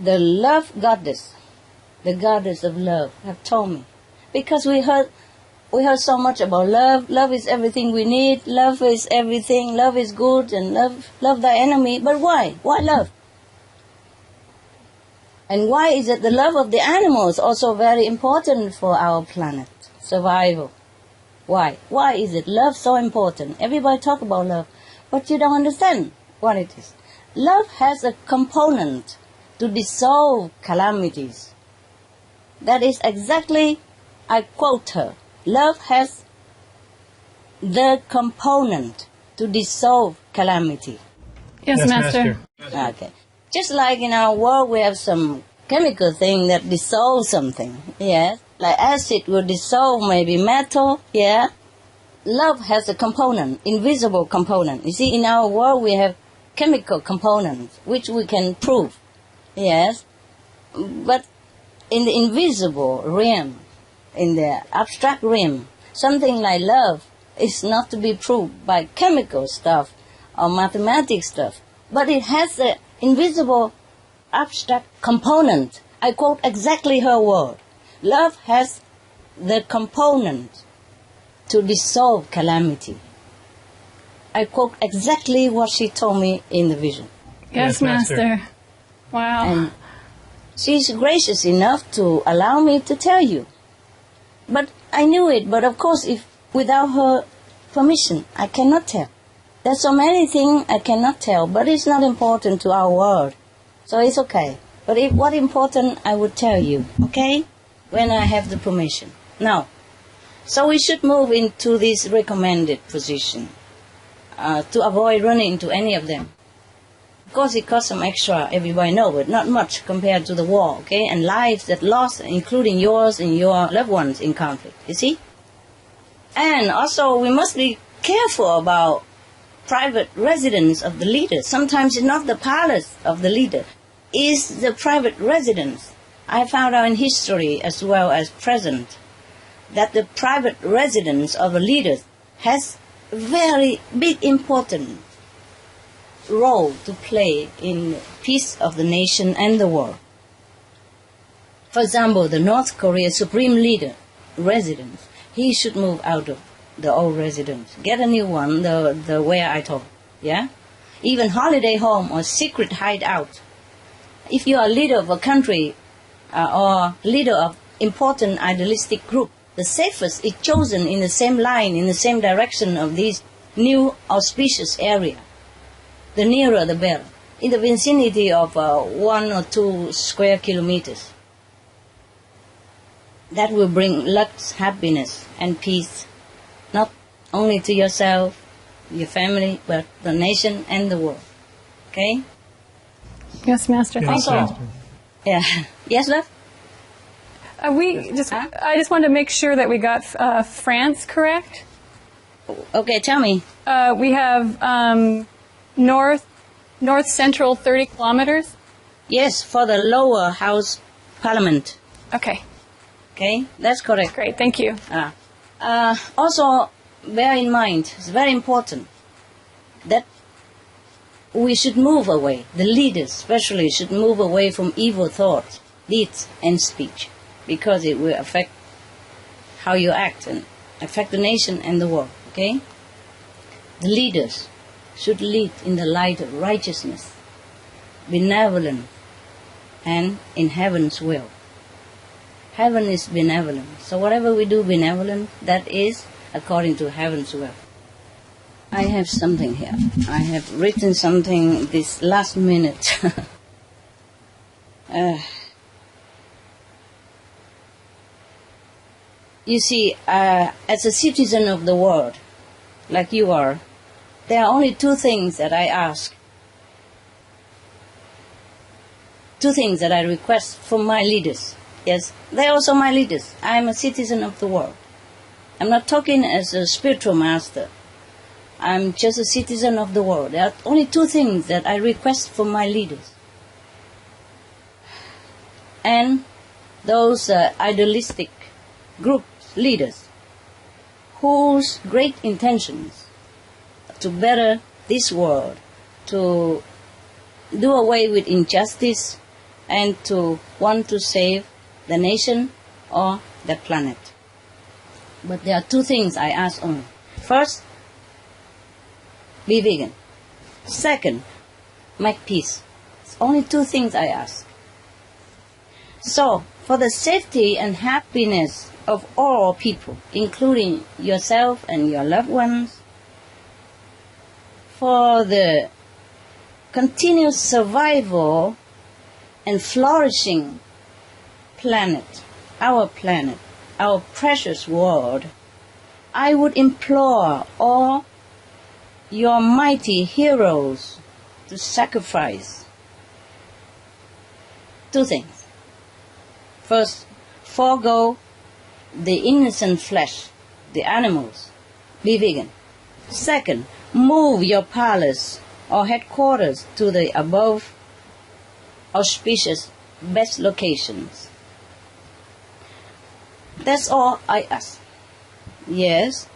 The love goddess, the goddess of love, have told me. Because we heard so much about love. Love is everything we need. Love is everything. Love is good and love thy enemy. But why? Why love? And why is it the love of the animals also very important for our planet survival? Why? Why is it love so important? Everybody talk about love, but you don't understand what it is. Love has a component to dissolve calamities. That is exactly, I quote her, love has the component to dissolve calamity. Yes, Master. Okay. Just like in our world we have some chemical thing that dissolves something, yes, like acid will dissolve maybe metal, yeah. Love has a component, invisible component. You see, in our world we have chemical components which we can prove, yes, but in the invisible realm, in the abstract realm, something like love is not to be proved by chemical stuff or mathematics stuff, but it has an invisible abstract component. I quote exactly her word. Love has the component to dissolve calamity. I quote exactly what she told me in the vision. Yes, Master. Wow. And she's gracious enough to allow me to tell you. But I knew it, but of course, if without her permission, I cannot tell. There's so many things I cannot tell, but it's not important to our world. So it's okay. But if what's important, I would tell you, okay? When I have the permission. Now, so we should move into this recommended position to avoid running into any of them. Of course, it costs some extra, everybody knows, but not much compared to the war, okay? And lives that lost, including yours and your loved ones in conflict, you see? And also, we must be careful about private residence of the leader. Sometimes it's not the palace of the leader, it's the private residence. I found out in history as well as present that the private residence of a leader has very big important role to play in peace of the nation and the world. For example, the North Korea Supreme Leader residence, he should move out of the old residence, get a new one, the where I told, yeah? Even holiday home or secret hideout. If you are leader of a country or leader of important idealistic group, the safest is chosen in the same line, in the same direction of this new auspicious area. The nearer the better, in the vicinity of 1 or 2 square kilometers. That will bring luck, happiness, and peace, not only to yourself, your family, but the nation and the world. Okay? Yes, Master. Thank you. Master. Yeah. Yes, love? I just wanted to make sure that we got France correct. Okay, tell me. We have north central 30 kilometers. Yes, for the lower house parliament. Okay. Okay, that's correct. Great, thank you. Also, bear in mind, it's very important that we should move away, the leaders especially should move away from evil thoughts, deeds, and speech, because it will affect how you act and affect the nation and the world, okay? The leaders should lead in the light of righteousness, benevolence, and in heaven's will. Heaven is benevolent, so whatever we do benevolent, that is according to heaven's will. I have something here. I have written something this last minute. You see, as a citizen of the world, like you are, there are only two things that I ask. Two things that I request from my leaders. Yes, they're also my leaders. I'm a citizen of the world. I'm not talking as a spiritual master. I'm just a citizen of the world. There are only two things that I request from my leaders. And those idealistic groups, leaders, whose great intentions to better this world, to do away with injustice, and to want to save the nation or the planet. But there are two things I ask only. First, be vegan. Second, make peace. It's only two things I ask. So, for the safety and happiness of all people, including yourself and your loved ones, for the continuous survival and flourishing planet, our precious world, I would implore all your mighty heroes to sacrifice two things. First, forego the innocent flesh, the animals, be vegan. Second, move your palace or headquarters to the above auspicious best locations. That's all I ask. Yes,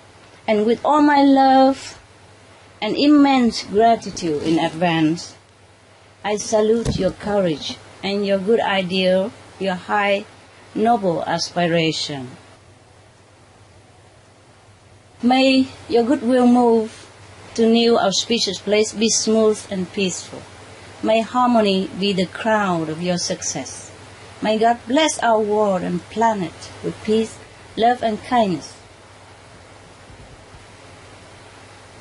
and with all my love and immense gratitude in advance, I salute your courage and your good ideal, your high, noble aspiration. May your goodwill move to new auspicious place be smooth and peaceful. May harmony be the crown of your success. May God bless our world and planet with peace, love, and kindness.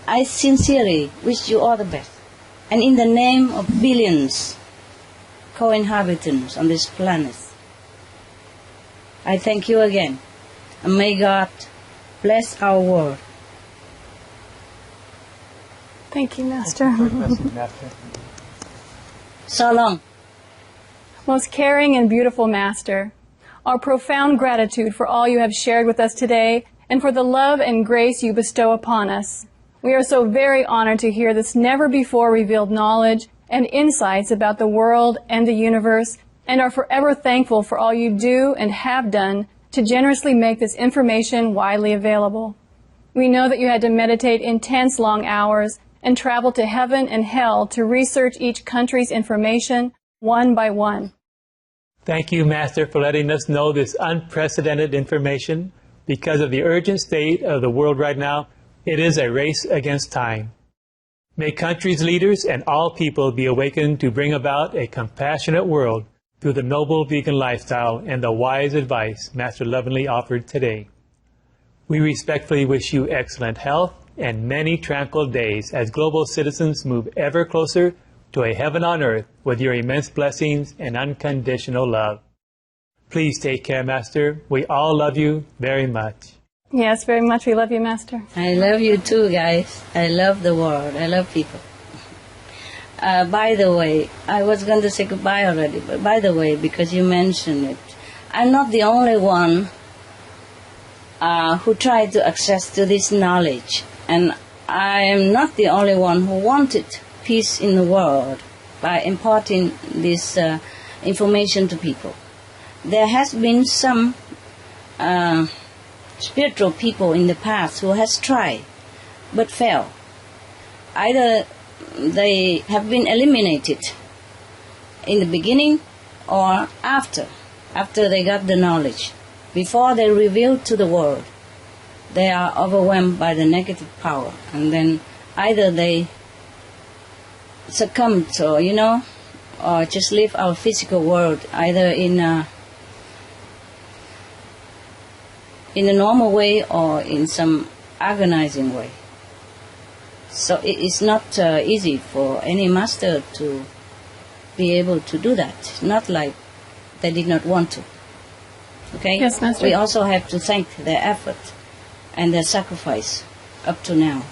I sincerely wish you all the best. And in the name of billions co-inhabitants on this planet, I thank you again. And may God bless our world. Thank you, Master. So long. Most caring and beautiful Master, our profound gratitude for all you have shared with us today and for the love and grace you bestow upon us. We are so very honored to hear this never-before revealed knowledge and insights about the world and the universe, and are forever thankful for all you do and have done to generously make this information widely available. We know that you had to meditate intense long hours and travel to heaven and hell to research each country's information one by one. Thank you, Master, for letting us know this unprecedented information. Because of the urgent state of the world right now, it is a race against time. May countries' leaders and all people be awakened to bring about a compassionate world through the noble vegan lifestyle and the wise advice Master lovingly offered today. We respectfully wish you excellent health and many tranquil days as global citizens move ever closer to a heaven on earth with your immense blessings and unconditional love. Please take care, Master. We all love you very much. Yes, very much. We love you, Master. I love you too, guys. I love the world. I love people. By the way, I was going to say goodbye already, but by the way, because you mentioned it, I'm not the only one who tried to access to this knowledge. And I am not the only one who wanted peace in the world by imparting this information to people. There has been some spiritual people in the past who has tried but failed. Either they have been eliminated in the beginning or after they got the knowledge. Before they revealed to the world, they are overwhelmed by the negative power, and then either they succumb to, or just leave our physical world, either in a normal way or in some agonizing way. So it is not easy for any master to be able to do that. Not like they did not want to. Okay? Yes, Master. We also have to thank their effort and their sacrifice up to now.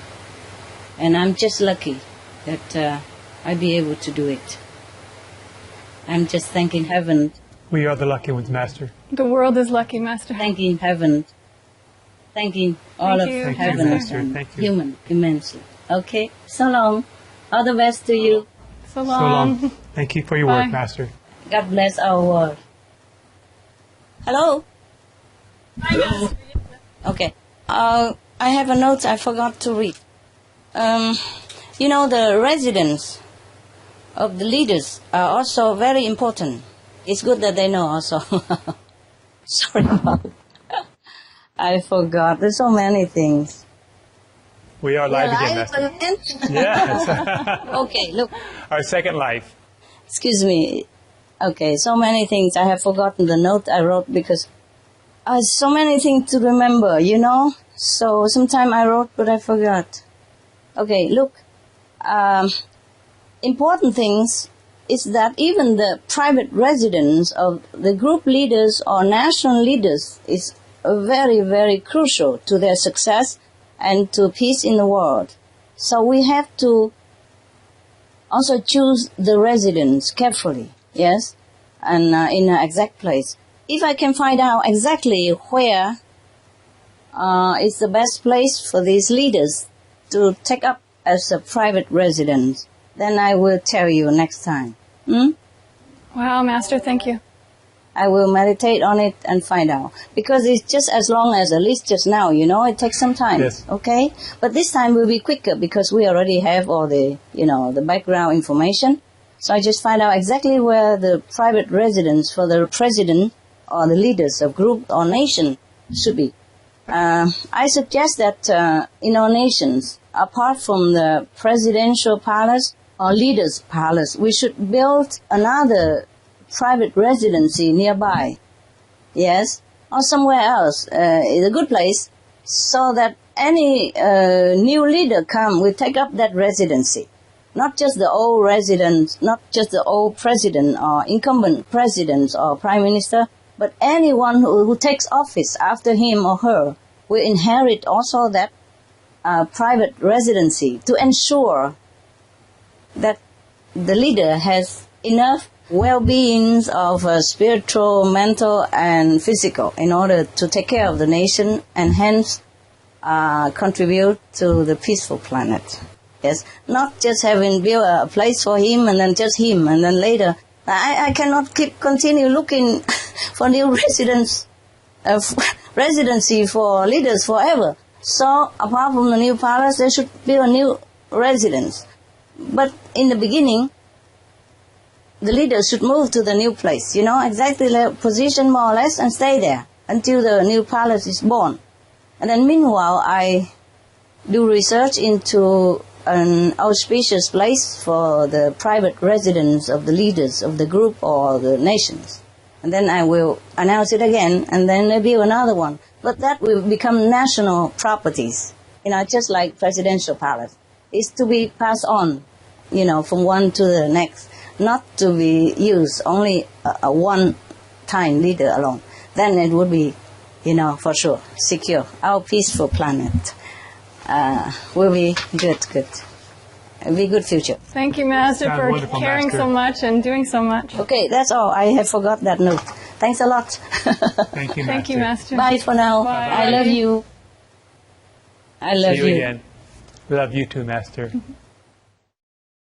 And I'm just lucky that I be able to do it. I'm just thanking heaven. We are the lucky ones, Master. The world is lucky, Master. Thanking heaven. Thanking all Thank of you. heaven Thank you, Master. and Thank you. human immensely. Okay? So long. All the best to you. So So long. long. Thank you for your Bye. work, Master. God bless our world. Hello? Hello. Okay. I have a note I forgot to read. The residents of the leaders are also very important. It's good that they know also. Sorry about it. I forgot. There's so many things. We are live Well, again, Master. Yes. Okay, look. Our second life. Excuse me. Okay, so many things. I have forgotten the note I wrote because so many things to remember, So sometime I wrote, but I forgot. Okay, look. Important things is that even the private residence of the group leaders or national leaders is very, very crucial to their success and to peace in the world. So we have to also choose the residence carefully, yes, and in an exact place. If I can find out exactly where is the best place for these leaders to take up as a private residence, then I will tell you next time. Wow, Master, thank you. I will meditate on it and find out. Because it's just as long as at least just now, it takes some time. Yes. Okay? But this time will be quicker because we already have all the, the background information. So I just find out exactly where the private residence for the president or the leaders of group or nation should be. I suggest that in our nations, apart from the presidential palace or leaders' palace, we should build another private residency nearby, yes, or somewhere else, is a good place, so that any new leader will take up that residency. Not just the old resident, not just the old president or incumbent president or prime minister, but anyone who takes office after him or her will inherit also that private residency to ensure that the leader has enough well-being of spiritual, mental, and physical in order to take care of the nation and hence contribute to the peaceful planet. Yes, not just having built a place for him and then just him and then later. I cannot continue looking for new residency for leaders forever. So apart from the new palace, there should be a new residence. But in the beginning, the leaders should move to the new place, exactly their position more or less, and stay there until the new palace is born. And then meanwhile, I do research into an auspicious place for the private residence of the leaders of the group or the nations. And then I will announce it again, and then maybe another one. But that will become national properties, just like presidential palace. It's to be passed on, from one to the next, not to be used only a one-time leader alone. Then it would be, for sure, secure. Our peaceful planet will be good. It'll be a good future. Thank you, Master, Sounds for wonderful, caring Master. so much and doing so much. Okay, that's all. I have forgot that note. Thanks a lot. Thank you, Master. Thank you, Master. Bye for now. Bye. I love you. I love See you again. We love you too, Master.